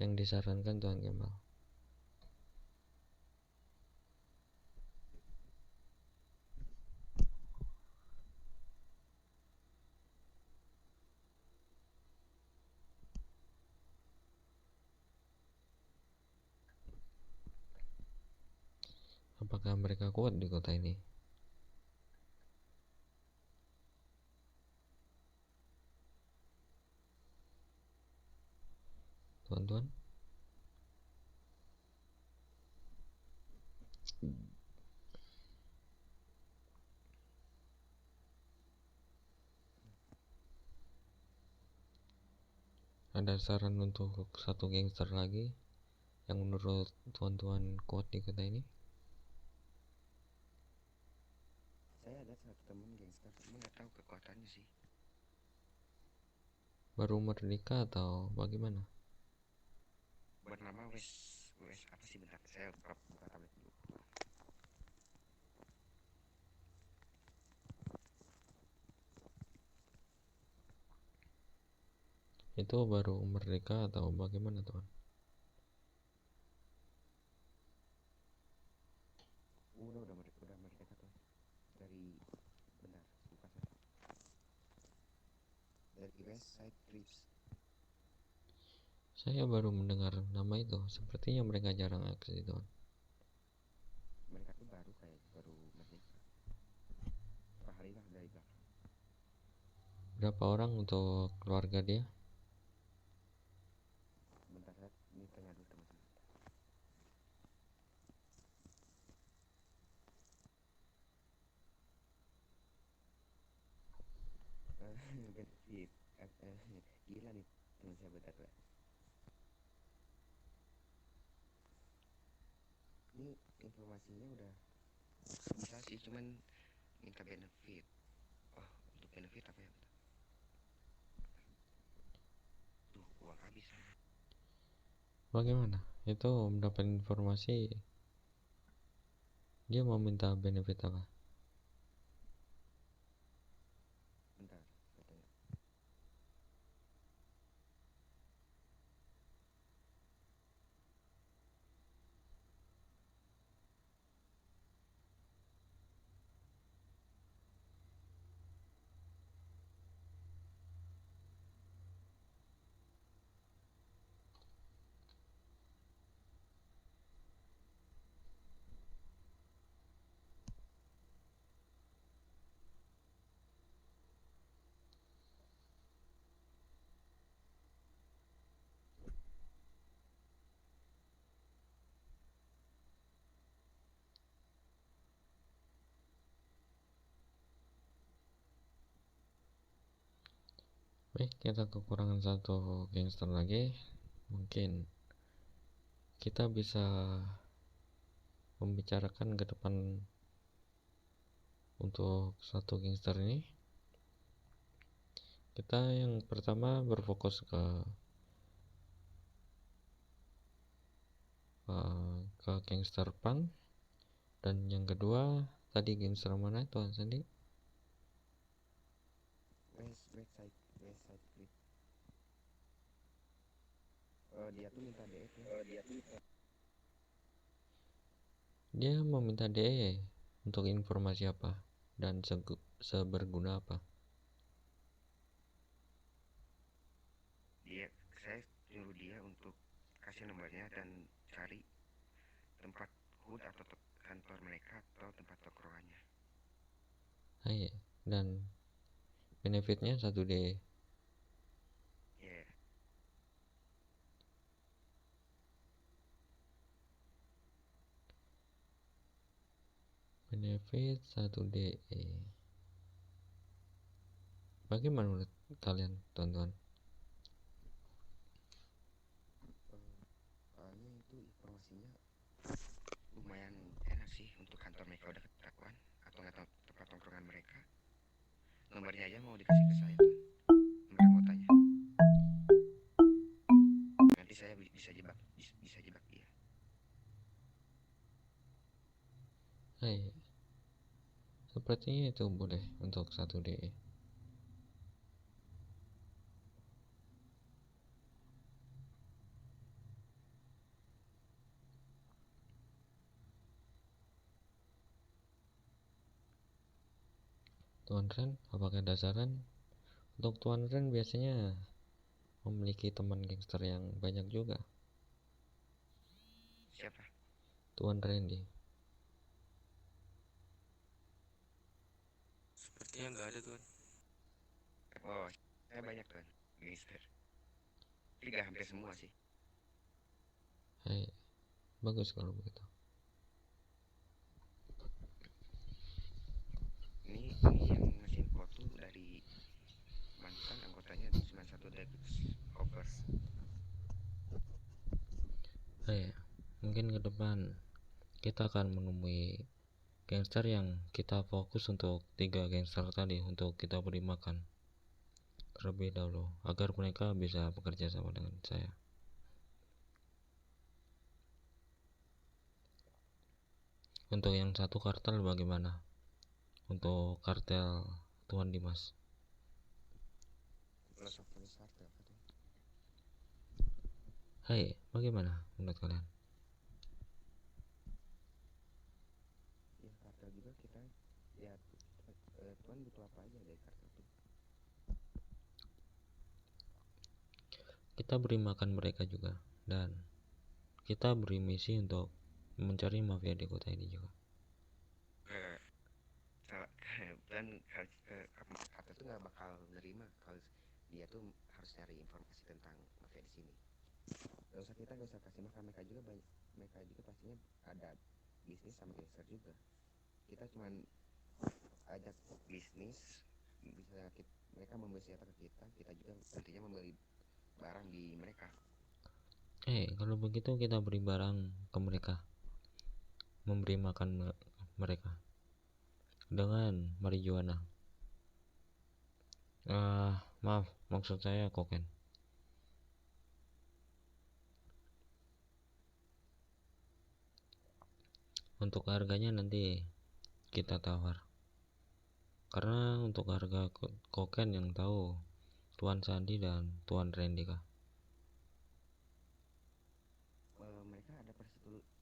Yang disarankan Tuan Kemal. Apakah mereka kuat di kota ini? Tuan-tuan? Ada saran untuk satu gangster lagi yang menurut tuan-tuan kuat di kota ini? Saya ada satu teman gangster, cuma nggak tahu kekuatannya sih. Baru merdeka atau bagaimana? Bernama Wes apa sih, bentar saya buka tablet dulu. Itu baru merdeka atau bagaimana Tuan? Udah merdeka tuh. Dari, bentar buka saya, dari West Side Crips. Saya baru mendengar nama itu. Sepertinya mereka jarang aksi Tuan. Mereka tuh baru merdeka, berapa hari lah dari belakang. Berapa orang untuk keluarga dia? Bentar saya ini tanya dulu teman saya. Benefit, gila nih teman saya, bentar lah. Ini informasinya udah bisa sih, cuman minta benefit. Oh, untuk benefit apa ya? Tuh, uang habis. Bagaimana? Itu mendapat informasi dia mau minta benefit apa? Bentar, saya tanya. Baik, kita kekurangan satu gangster lagi. Mungkin kita bisa membicarakan ke depan untuk satu gangster ini, kita yang pertama berfokus ke gangster punk, dan yang kedua tadi gangster mana itu Sandi? West Side Clip. Dia tuh minta DE tuh. Dia meminta DE untuk informasi apa dan seberguna apa? Saya nyuruh dia untuk kasih nomornya dan cari tempat hood atau kantor mereka atau tempat tongkrongannya. Dan benefitnya 1D. Yeah. Benefit 1DE. Bagaimana menurut kalian, teman-teman? Soalnya itu informasinya lumayan enak sih untuk kantor mereka udah ketahuan atau nggak tahu tempat tongkrongan mereka. Nomornya aja mau dikasih ke saya tuh, nomor anggotanya. Nanti saya bisa jebak dia. Sepertinya itu boleh untuk 1DE. Tuan Ren, apakah ada saran? Untuk Tuan Ren biasanya memiliki teman gangster yang banyak juga. Siapa? Tuan Randy. Sepertinya nggak ada tuan. Oh, saya banyak tuan gangster. Tapi gak hampir semua sih. Bagus kalau begitu. Ini yang ngasih info tuh dari mantan anggotanya 91 Degus Hoppers. Mungkin ke depan kita akan menemui gangster yang kita fokus untuk 3 gangster tadi untuk kita beri makan terlebih dahulu agar mereka bisa bekerja sama dengan saya. Untuk yang satu kartel bagaimana? Untuk kartel Tuan Dimas. Bagaimana menurut kalian? Ya kartel juga kita ya Tuan butuh apa aja dari kartel tuh. Kita beri makan mereka juga, dan kita beri misi untuk mencari mafia di kota ini juga. Dan kartel tuh nggak bakal nerima kalau dia tuh harus cari informasi tentang mafia di sini. Kita gak usah kasih makan mereka juga, mereka juga pastinya ada bisnis sama gangster juga. Kita cuman ajak bisnis, bisa mereka membeli senjata ke kita juga nantinya membeli barang di mereka. Kalau begitu kita beri barang ke mereka, memberi makan mereka dengan marijuana. Maaf, maksud saya kokain. Untuk harganya nanti kita tawar, karena untuk harga kokain yang tahu Tuan Sandi dan Tuan Randy kah? Mereka ada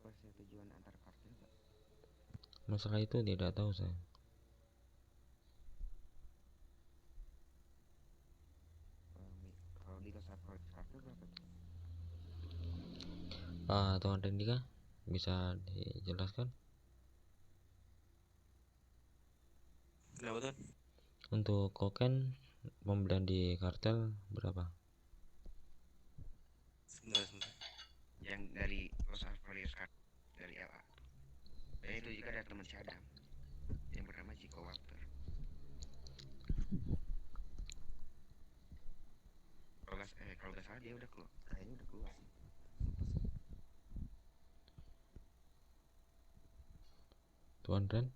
persetujuan antar kartel gak? Masalah itu tidak tahu saya. Kalau di Los Angeles kartel berapa tuh? Tuan Randy kah? Bisa dijelaskan? Kenapa tuan? Untuk kokain pembelian di kartel berapa? Sebentar. Yang dari Los Angeles dari LA. Dan itu juga ada teman si Adam yang bernama Chico Walter. Kalau nggak salah dia udah keluar, kayaknya udah keluar sih. Tuan Ren?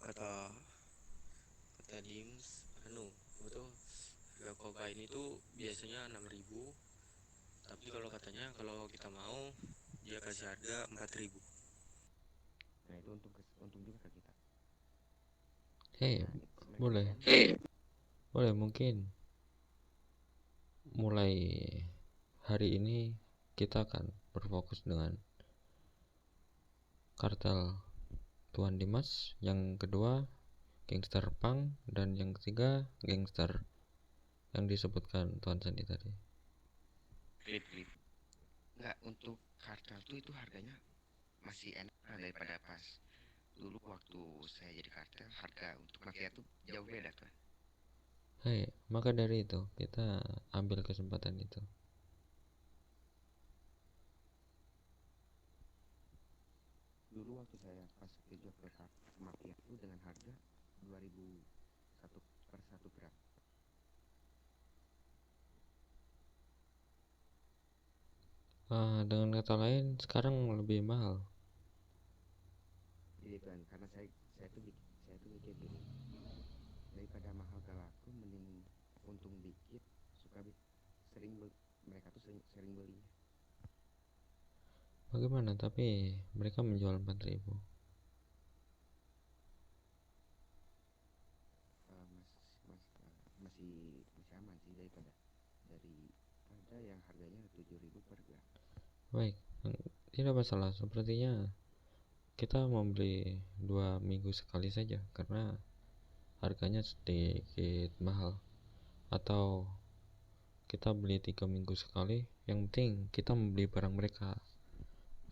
Kata kata Dims, betul, harga kokain itu biasanya 6.000, tapi kalau katanya kalau kita mau dia kasih harga 4.000. Nah itu untung juga ke kita. Hei, Nah, mereka boleh. kan Boleh, mungkin mulai hari ini kita akan berfokus dengan kartel Tuan Dimas, yang kedua gangster punk, dan yang ketiga gangster yang disebutkan Tuan Sandi tadi. grip. Nggak, untuk kartel tuh itu harganya masih enak lah daripada pas dulu waktu saya jadi kartel. Harga untuk mafia tuh jauh beda tuh. Hei, maka dari itu kita ambil kesempatan itu. Dulu waktu saya pas kerja ke mafia tuh dengan harga 2000 satu per 1 gram. Dengan kata lain, sekarang lebih mahal. Jadi kan karena saya tuh mikir gini, daripada mahal gak laku mending untung dikit, suka mereka tuh sering beli. Bagaimana? Tapi mereka menjual 4.000. Masih aman sih daripada yang harganya 7.000 per gram. Baik, tidak masalah. Sepertinya kita membeli 2 minggu sekali saja karena harganya sedikit mahal. Atau kita beli 3 minggu sekali. Yang penting kita membeli barang mereka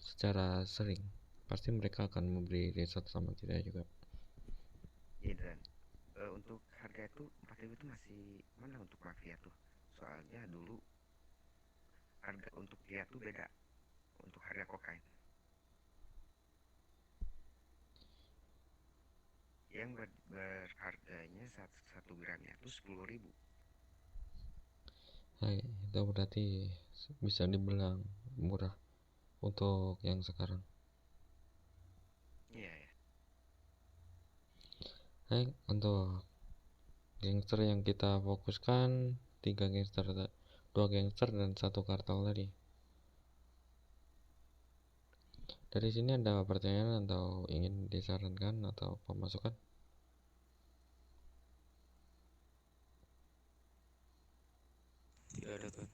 secara sering. Pasti mereka akan memberi riset sama kita juga. Iya dan untuk harga itu 4.000 itu masih mana untuk mafia tuh. Soalnya dulu harga untuk dia tuh beda untuk harga kokain. Yang berharganya 1 gramnya itu 10.000. Hai, itu berarti bisa dibilang murah untuk yang sekarang. Iya ya. Hai, untuk gangster yang kita fokuskan 2 gangster dan 1 kartel tadi. Dari sini ada pertanyaan atau ingin disarankan atau pemasukan? Tidak ada tuan.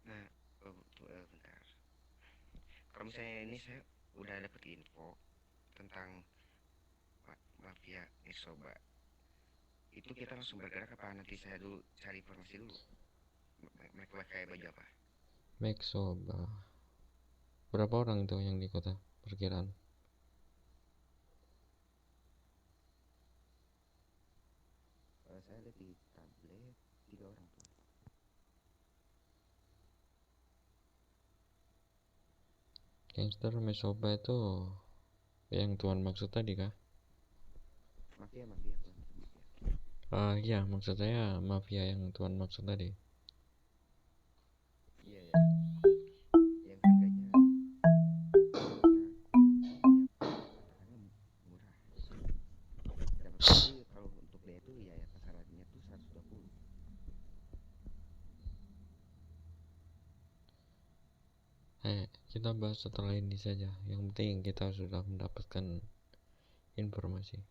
Nah, bentar. Kalau misalnya ini saya udah dapet info tentang mafia Nisoba, itu kita langsung bergerak apa nanti saya dulu cari informasi dulu? Mereka pakai baju apa? Meksoba. Berapa orang itu yang di kota? Perkiraan. Saya lihat di tablet 3 orang tuh. Gangster Meksoba itu yang Tuan maksud tadi kah? Mafia tuh. Iya, maksud saya mafia yang Tuan maksud tadi. Iya ya. Yang harganya katakannya murah. Tapi kalau untuk dia itu ya pasarannya tuh 120. Kita bahas setelah ini saja. Yang penting kita sudah mendapatkan informasi.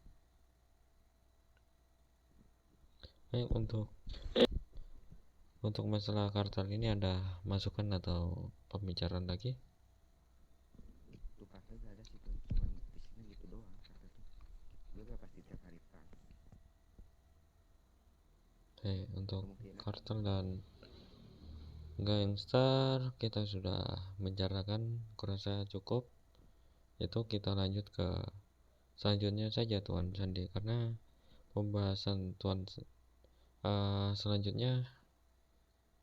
Untuk masalah kartel ini ada masukan atau pembicaraan lagi? Untuk kartel gak ada sih tuh, cuman isinya gitu doang kartel tuh. Juga pasti tiap hari perang. Untuk Kemungkinan kartel dan gangster kita sudah bicarakan, kurasa cukup. Itu kita lanjut ke selanjutnya saja Tuan Sandi, karena pembahasan Tuan selanjutnya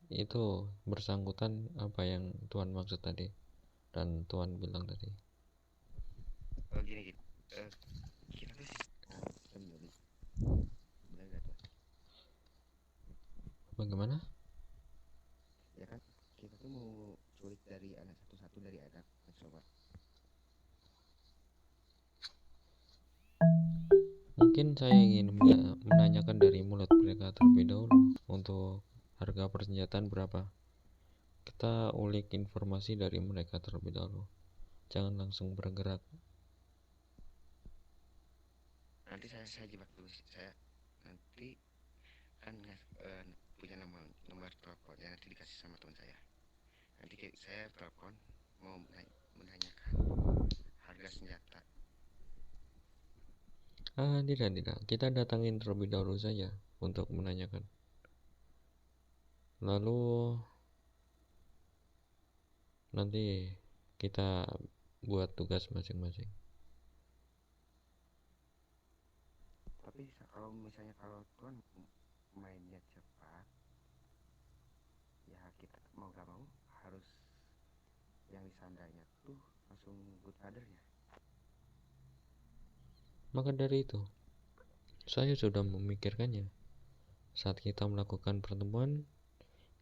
itu bersangkutan apa yang Tuan maksud tadi dan Tuan bilang tadi. gini. Kita tuh sistem milih. Benar gak tuh? Bagaimana? Ya kan kita tuh mau Mungkin saya ingin menanyakan dari mulut mereka terlebih dahulu untuk harga persenjataan berapa. Kita ulik informasi dari mereka terlebih dahulu, jangan langsung bergerak. Nanti saya jebak dulu. Saya nanti kan punya nomor telepon ya, nanti dikasih sama teman saya. Nanti saya telepon mau menanyakan harga senjata. Tidak, kita datangin terlebih dahulu saja untuk menanyakan. Lalu nanti kita buat tugas masing-masing. Tapi kalau misalnya kalau Tuan mainnya cepat, ya kita mau gak mau harus yang disandarnya tuh langsung good fathernya. Maka dari itu, saya sudah memikirkannya. Saat kita melakukan pertemuan,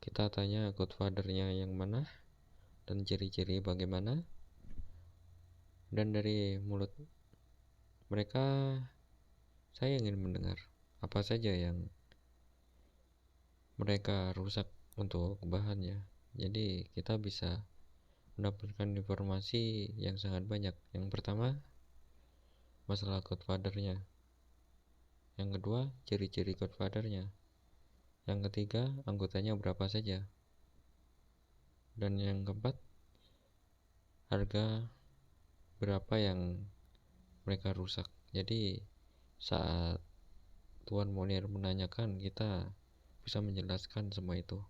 kita tanya godfather-nya yang mana dan ciri-ciri bagaimana, dan dari mulut mereka saya ingin mendengar apa saja yang mereka rusak untuk bahannya. Jadi kita bisa mendapatkan informasi yang sangat banyak. Yang pertama, masalah godfather-nya. Yang kedua, ciri-ciri godfather-nya. Yang ketiga, anggotanya berapa saja. Dan yang keempat, harga berapa yang mereka rusak. Jadi saat Tuan Monir menanyakan, kita bisa menjelaskan semua itu.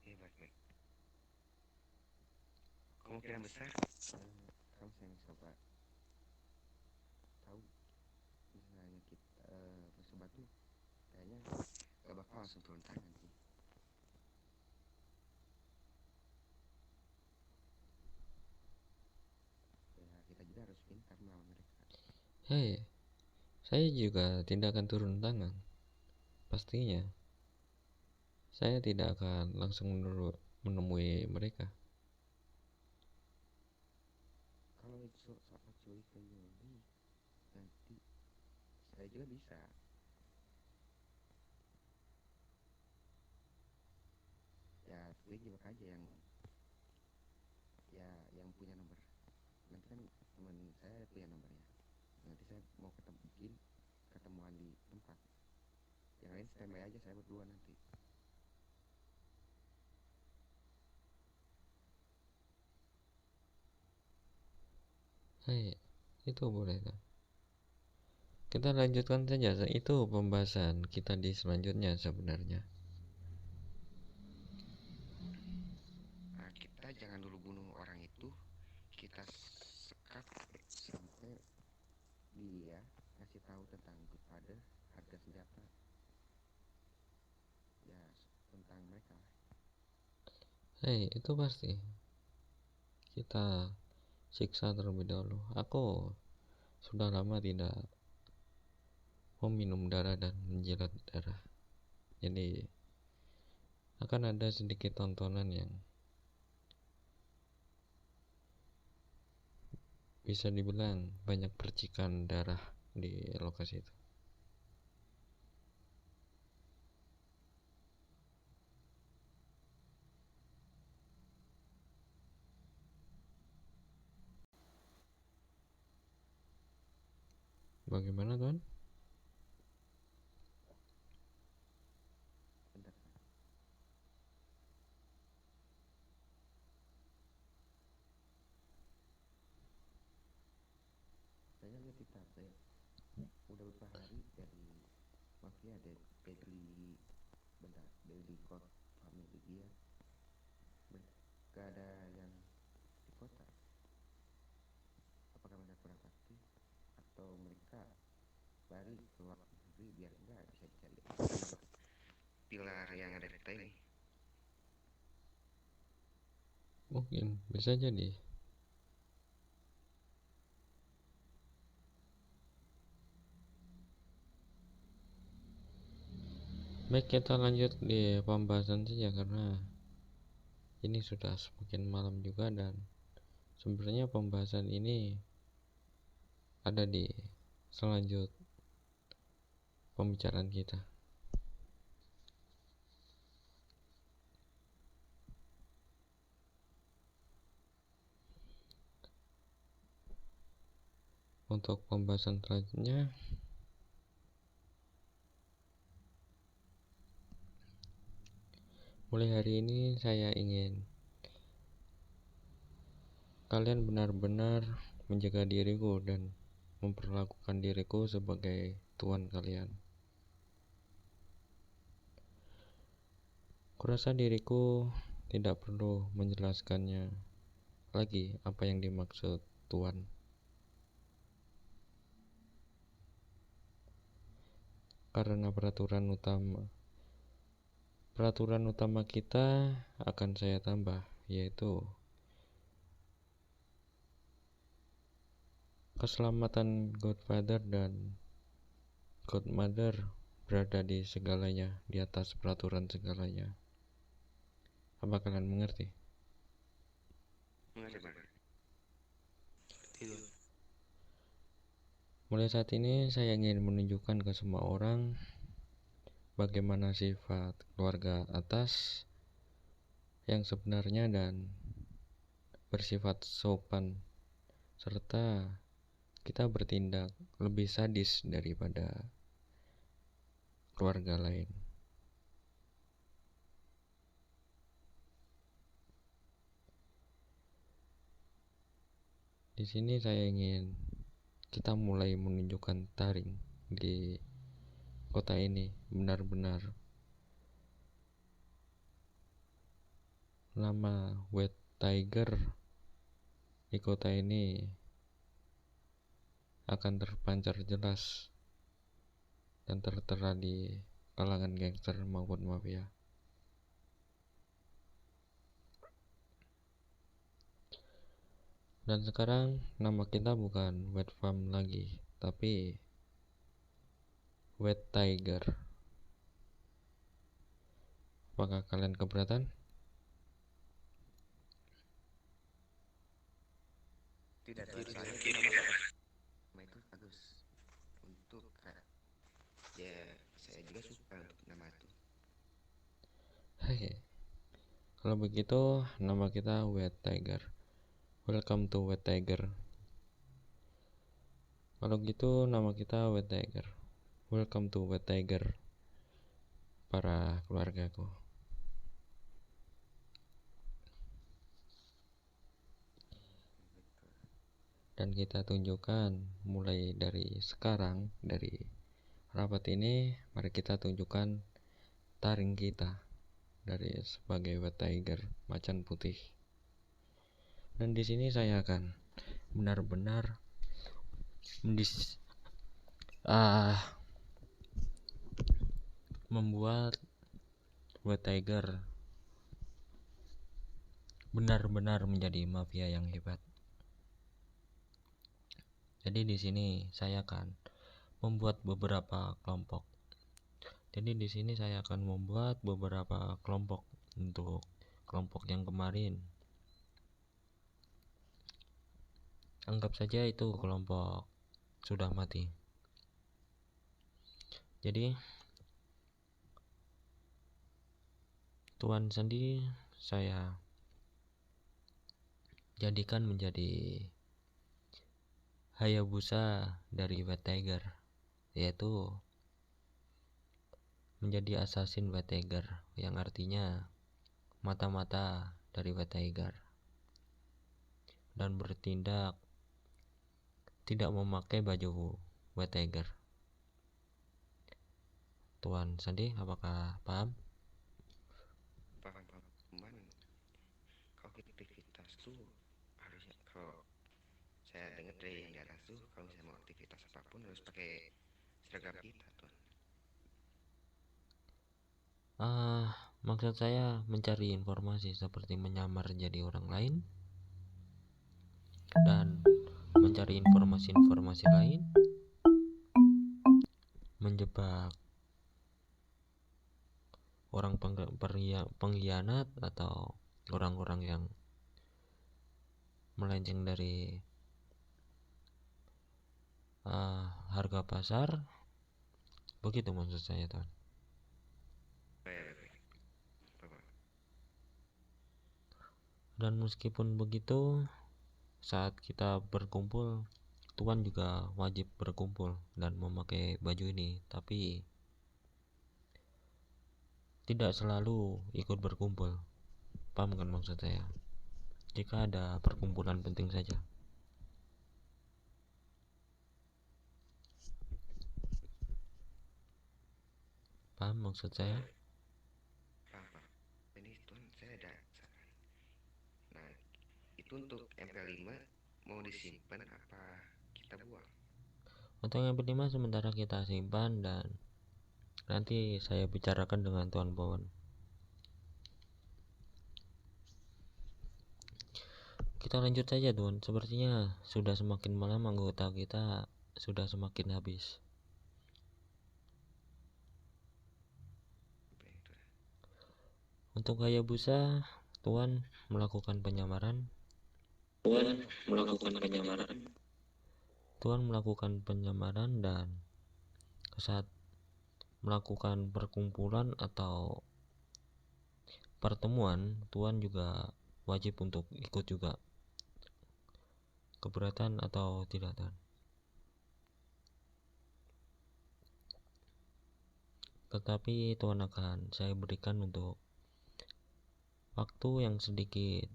Baik. Kemungkinan besar kamu saya coba tahu misalnya kita musuh batu kayaknya gak bakal langsung turun tangan sih. Ya kita juga harus pintar melawan mereka. Hei, saya juga tidak akan turun tangan. Pastinya saya tidak akan langsung menemui mereka. Kalau itu soal culik penyulik, nanti saya juga bisa. Ya, gue jebak aja yang punya nomor. Nanti kan teman saya punya nomornya. Nanti saya mau ketemuan di tempat. Yang lain standby aja, saya berdua nanti. Hei, itu boleh kan? Kita lanjutkan saja. Itu pembahasan kita di selanjutnya sebenarnya. Nah, kita jangan dulu bunuh orang itu. Kita sekat sampai dia ngasih tahu tentang Godfather, harga senjata, ya tentang mereka. Hei, itu pasti. Kita siksa terlebih dahulu. Aku sudah lama tidak meminum darah dan menjilat darah. Jadi akan ada sedikit tontonan yang bisa dibilang banyak percikan darah di lokasi itu. Bagaimana, Tuan? Bentar. Saya lihat di tabel udah beberapa hari dari mafia ada Pedri, bentar, Pedri Kot, family dia. Mereka ada yang di kota. Apakah mereka kurang aktif atau mereka lari ke luar negeri biar enggak bisa dicari pilar yang ada di ini. Mungkin bisa jadi. Baik, kita lanjut di pembahasan saja karena ini sudah semakin malam juga dan sebenarnya pembahasan ini ada di selanjut pembicaraan kita. Untuk pembahasan selanjutnya, mulai hari ini saya ingin kalian benar-benar menjaga diriku dan memperlakukan diriku sebagai Tuhan kalian. Kurasa diriku tidak perlu menjelaskannya lagi apa yang dimaksud Tuhan. Karena peraturan utama kita akan saya tambah, yaitu keselamatan Godfather dan Godmother berada di segalanya, di atas peraturan segalanya. Apa kalian mengerti? Mengerti, Pak? Itu Mulai saat ini saya ingin menunjukkan ke semua orang bagaimana sifat keluarga atas yang sebenarnya dan bersifat sopan, serta kita bertindak lebih sadis daripada keluarga lain. Di sini saya ingin kita mulai menunjukkan taring di kota ini benar-benar. Nama White Tiger di kota ini akan terpancar jelas dan tertera di kalangan gangster maupun mafia. Dan sekarang nama kita bukan White Farm lagi, tapi White Tiger. Apakah kalian keberatan? Tidak, Tidak, soalnya tidak. nama itu bagus untuk ya saya juga suka untuk nama itu. Hei, kalau begitu nama kita White Tiger. Welcome to White Tiger. Kalau gitu nama kita White Tiger. Welcome to White Tiger, para keluargaku. Dan kita tunjukkan mulai dari sekarang, dari rapat ini, mari kita tunjukkan taring kita dari sebagai White Tiger, macan putih. Dan di sini saya akan benar-benar membuat White Tiger benar-benar menjadi mafia yang hebat. Jadi di sini saya akan membuat beberapa kelompok. Jadi di sini saya akan membuat beberapa kelompok. Untuk kelompok yang kemarin, anggap saja itu kelompok sudah mati. Jadi Tuan Sandi saya jadikan menjadi Hayabusa dari White Tiger, yaitu menjadi assassin White Tiger, yang artinya mata-mata dari White Tiger, dan bertindak tidak memakai baju White Tiger. Tuan Sandi, apakah paham? Paham. Cuman kalau aktivitas tuh harusnya, kalau saya dengar dari yang di atas tuh, kalau saya mau aktivitas apapun harus pakai seragam kita tuh. Maksud saya mencari informasi seperti menyamar jadi orang lain dan mencari informasi-informasi lain, menjebak orang pengkhianat atau orang-orang yang melenceng dari harga pasar. Begitu maksud saya, Tuan. Baik. Bapak. Dan meskipun begitu, saat kita berkumpul, Tuan juga wajib berkumpul dan memakai baju ini, tapi tidak selalu ikut berkumpul. Paham kan maksud saya? Jika ada perkumpulan penting saja. Paham maksud saya? Paham. Ini Tuan, saya ada saran. Nah, itu untuk MP5 mau disimpan apa kita buang? Untuk yang kelima sementara kita simpan dan nanti saya bicarakan dengan Tuan Bowen. Kita lanjut saja, Tuan. Sepertinya sudah semakin malam, anggota kita sudah semakin habis. Baik, Tuan. Untuk Hayabusa, Tuan melakukan penyamaran. Tuan melakukan penyamaran dan saat melakukan perkumpulan atau pertemuan, Tuan juga wajib untuk ikut juga. Keberatan atau tidak, Tuan? Tetapi Tuan akan saya berikan untuk waktu yang sedikit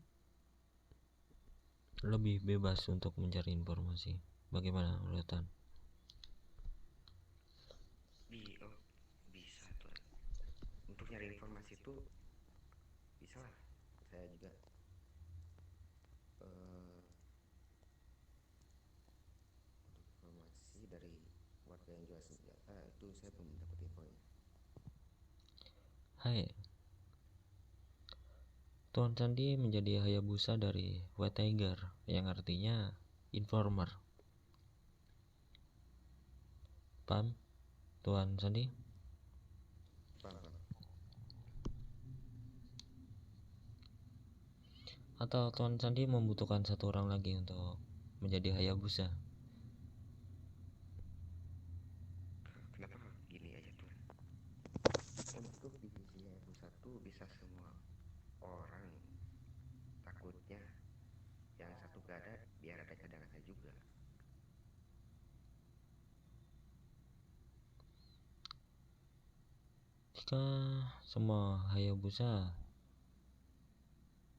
lebih bebas untuk mencari informasi. Bagaimana menurut Tuan? Bisa, Tuan. Untuk nyari informasi itu bisa lah. Saya juga informasi dari warga yang jual senjata itu saya belum dapat infonya. Hai, Tuan Sandi menjadi Hayabusa dari White Tiger, yang artinya informer. Paham, Tuan Sandi? Paham. Atau Tuan Sandi membutuhkan satu orang lagi untuk menjadi Hayabusa? Kenapa gini aja, Tuan? Untuk divisi Hayabusa tuh bisa semua orang. Takutnya yang satu gak ada, biar ada cadangannya juga. Jika semua Hayabusa,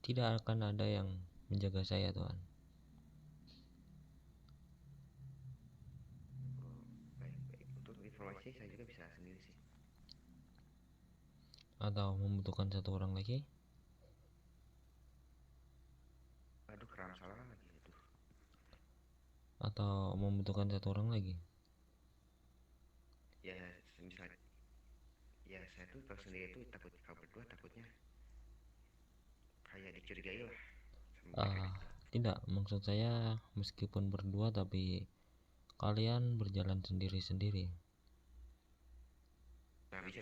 tidak akan ada yang menjaga saya, Tuan. Baik. Untuk informasi saya juga bisa sendiri sih. Atau membutuhkan satu orang lagi? Aduh, ram salah lagi itu. Atau membutuhkan satu orang lagi? Ya, misalnya, ya saya tuh kalau sendiri tuh takut, kalau berdua takutnya kayak dicurigai lah sama mereka. Tidak, maksud saya meskipun berdua tapi kalian berjalan sendiri-sendiri. Nah, bisa.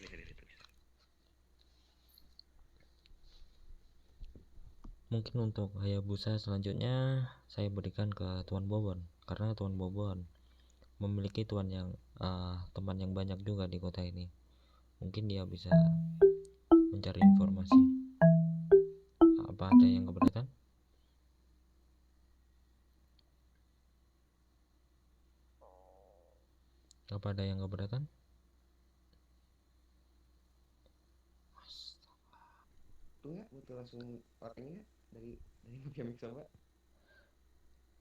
Mungkin untuk Hayabusa selanjutnya saya berikan ke Tuan Bobon, karena Tuan Bobon memiliki teman yang banyak juga di kota ini. Mungkin dia bisa mencari informasi. Apa ada yang keberatan? Apa ada yang keberatan? Tuh nggak butuh langsung orangnya dari game coba.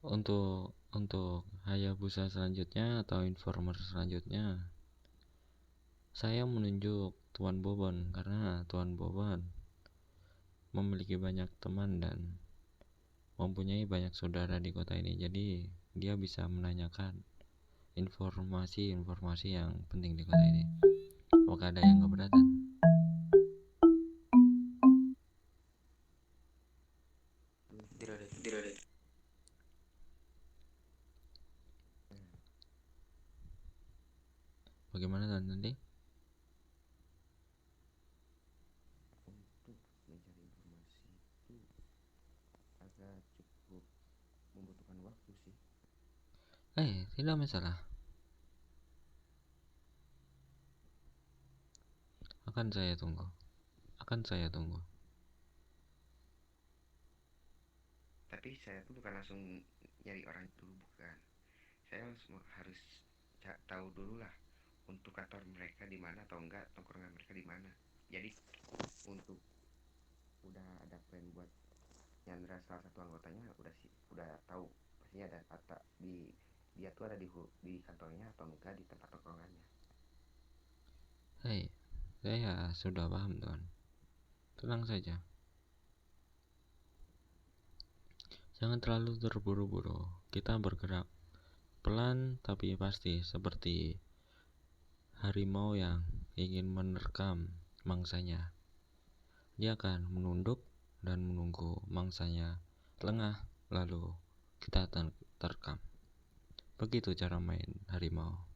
Untuk Hayabusa selanjutnya atau informer selanjutnya, saya menunjuk Tuan Bobon karena Tuan Bobon memiliki banyak teman dan mempunyai banyak saudara di kota ini. Jadi dia bisa menanyakan informasi-informasi yang penting di kota ini. Apakah ada yang keberatan? Tidak ada. Bagaimana nanti? Untuk mencari informasi itu agak cukup membutuhkan waktu sih. Tidak masalah. Akan saya tunggu. Akan saya tunggu. Tapi saya tuh bukan langsung nyari orang dulu, bukan. Saya harus tahu dulu lah untuk kantor mereka di mana atau enggak, tongkrongan mereka di mana. Jadi untuk udah ada plan buat nyandra salah satu anggotanya, udah tahu pastinya ada atau dia tuh ada di kantornya atau enggak di tempat tongkrongannya. Hei, saya sudah paham, Tuan. Tenang saja. Jangan terlalu terburu-buru. Kita bergerak pelan tapi pasti, seperti harimau yang ingin menerkam mangsanya. Dia akan menunduk dan menunggu mangsanya lengah, lalu kita terkam. Begitu cara main harimau.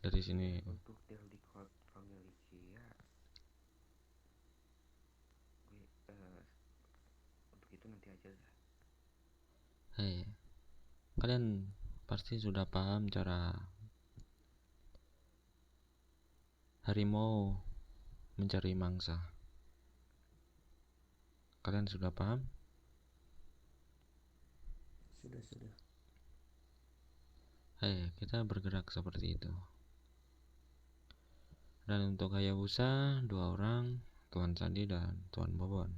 Dari sini Untuk daily code memiliki ya, untuk itu nanti aja lah. Hei, kalian pasti sudah paham cara harimau mencari mangsa. Kalian sudah paham? Sudah. Hei, kita bergerak seperti itu. Dan untuk Hayabusa 2 orang, Tuan Sandi dan Tuan Bobon.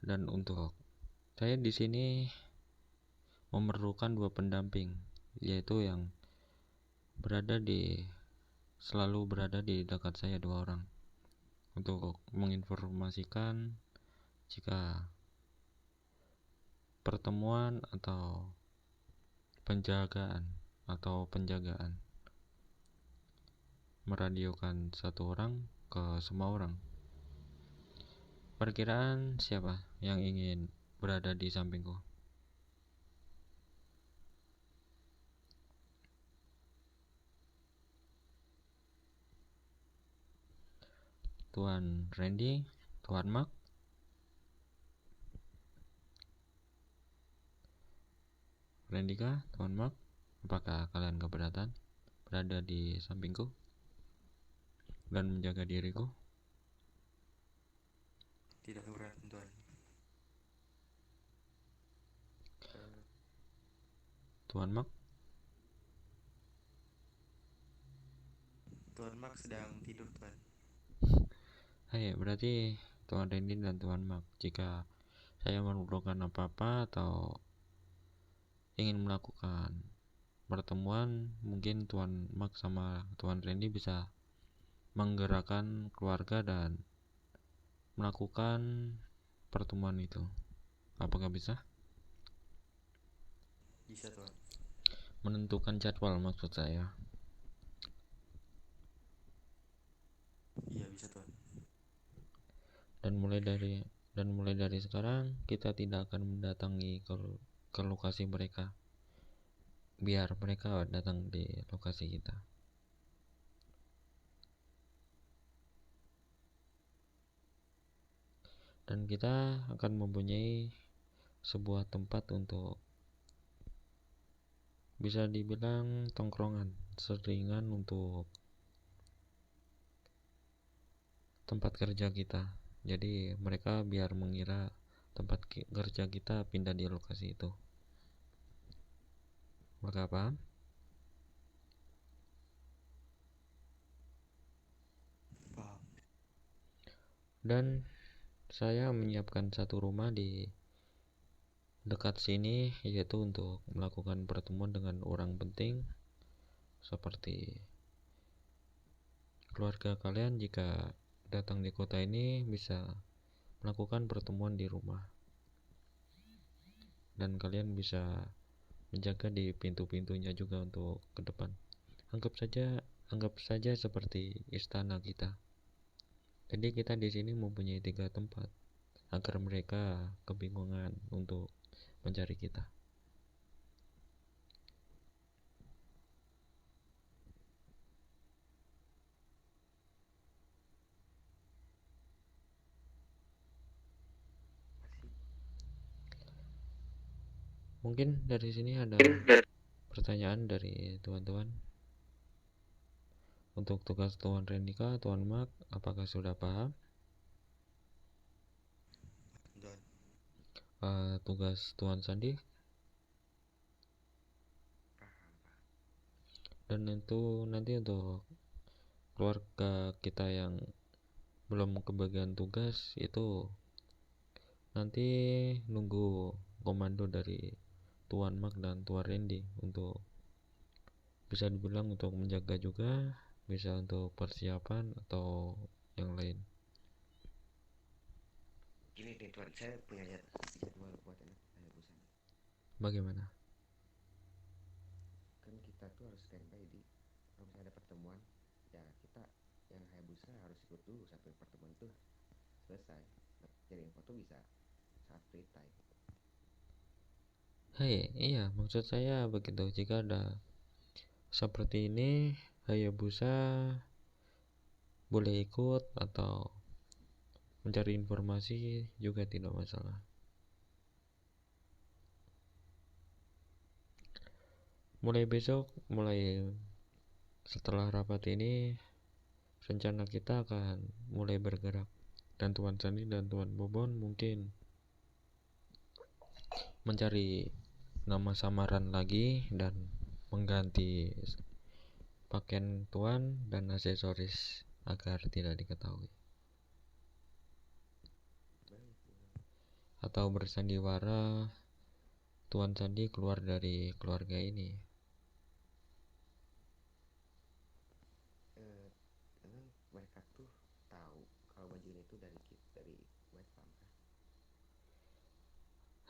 Dan untuk saya di sini memerlukan 2 pendamping, yaitu yang selalu berada di dekat saya 2 orang, untuk menginformasikan jika pertemuan atau penjagaan meradiokan 1 orang ke semua orang. Perkiraan siapa yang ingin berada di sampingku? Tuan Randy, Tuan Mark, Randy kah, Tuan Mark? Apakah kalian keberatan berada di sampingku dan menjaga diriku? Tidak keberatan, Tuan. Tuan Mark? Tuan Mark sedang tidur, Tuan. Hai, berarti Tuan Randy dan Tuan Mark, jika saya memerlukan apa-apa atau ingin melakukan pertemuan, mungkin Tuan Mark sama Tuan Randy bisa menggerakkan keluarga dan melakukan pertemuan itu. Apakah bisa? Bisa, Tuan. Menentukan jadwal maksud saya. Iya, bisa, Tuan. Dan mulai dari sekarang kita tidak akan mendatangi ke lokasi mereka. Biar mereka datang di lokasi kita. Dan kita akan mempunyai sebuah tempat untuk bisa dibilang tongkrongan, seringan untuk tempat kerja kita. Jadi mereka biar mengira tempat kerja kita pindah di lokasi itu. Mereka paham? Paham. Dan saya menyiapkan 1 rumah di dekat sini, yaitu untuk melakukan pertemuan dengan orang penting seperti keluarga kalian. Jika datang di kota ini bisa melakukan pertemuan di rumah, dan kalian bisa menjaga di pintu-pintunya juga untuk ke depan. Anggap saja seperti istana kita. Jadi kita di sini mempunyai 3 tempat agar mereka kebingungan untuk mencari kita. Mungkin dari sini ada pertanyaan dari teman-teman. Untuk tugas Tuan Rendika, Tuan Mark, apakah sudah paham? Tuan. Tugas Tuan Sandi Paham. dan itu nanti untuk keluarga kita yang belum kebagian tugas itu nanti nunggu komando dari Tuan Mark dan Tuan Randy untuk bisa dibilang untuk menjaga juga, bisa untuk persiapan atau yang lain. Gini nih Tuan, saya punya jadwal buat anak Hayabusa. Bagaimana? Kan kita tuh harus standby di kalau misalnya ada pertemuan, ya kita yang Hayabusa harus ikut dulu sampai pertemuan itu selesai. Jadi info tuh bisa saat free time. Hei, iya, maksud saya begitu. Jika ada seperti ini, Hayabusa boleh ikut atau mencari informasi juga tidak masalah. Mulai besok, mulai setelah rapat ini, rencana kita akan mulai bergerak. Dan Tuan Sandi dan Tuan Bobon mungkin mencari nama samaran lagi dan mengganti pakaian Tuan dan aksesoris agar tidak diketahui. Atau bersandiwara Tuan Sandi keluar dari keluarga ini. Emang mereka tuh tahu kalau baju ini tuh dari White Farm kah?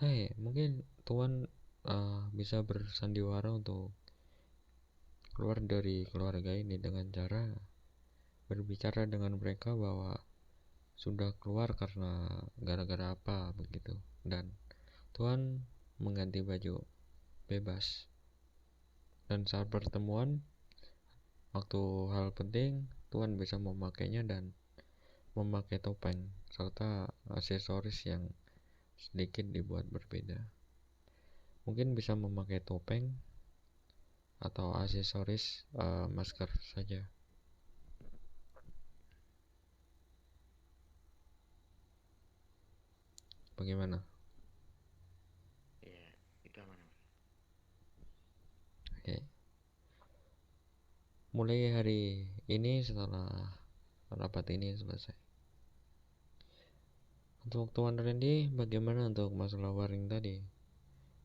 Hei, mungkin Tuan bisa bersandiwara untuk keluar dari keluarga ini dengan cara berbicara dengan mereka bahwa sudah keluar karena gara-gara apa begitu, dan Tuan mengganti baju bebas, dan saat pertemuan waktu hal penting Tuan bisa memakainya dan memakai topeng serta aksesoris yang sedikit dibuat berbeda. Mungkin bisa memakai topeng atau aksesoris masker saja. Bagaimana? Ya, itu aman. Oke. Mulai hari ini setelah rapat ini selesai. Untuk Tuan Randy, bagaimana untuk masalah waring tadi?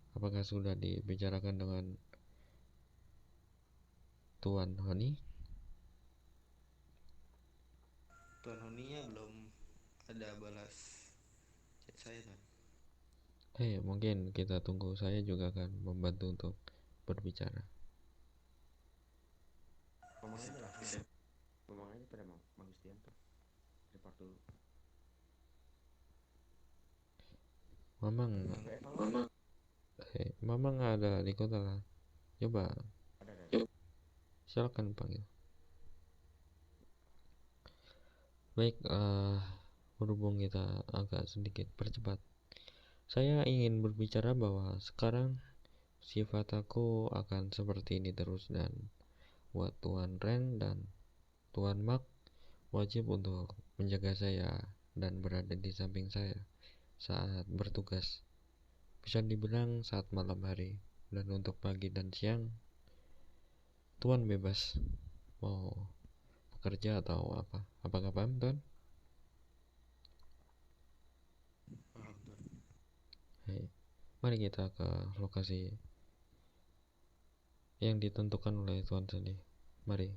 Apakah sudah dibicarakan dengan Tuan Honi? Tuan Honinya belum ada balas chat saya, Tuan. Mungkin kita tunggu, saya juga akan membantu untuk berbicara. Ngomong aja lah. Ngomong aja pada Mang Gustianto. Report dulu. Mamang, Mamang ada di kota kan? Coba Ada. silakan panggil. Baik, berhubung kita agak sedikit percepat, saya ingin berbicara bahwa sekarang sifat aku akan seperti ini terus, dan buat Tuan Ren dan Tuan Mark wajib untuk menjaga saya dan berada di samping saya saat bertugas. Bisa dibilang saat malam hari, dan untuk pagi dan siang Tuan bebas mau bekerja atau apa. Apakah paham, Tuan? Paham, Tuan. Mari kita ke lokasi yang ditentukan oleh Tuan Sandi. Mari.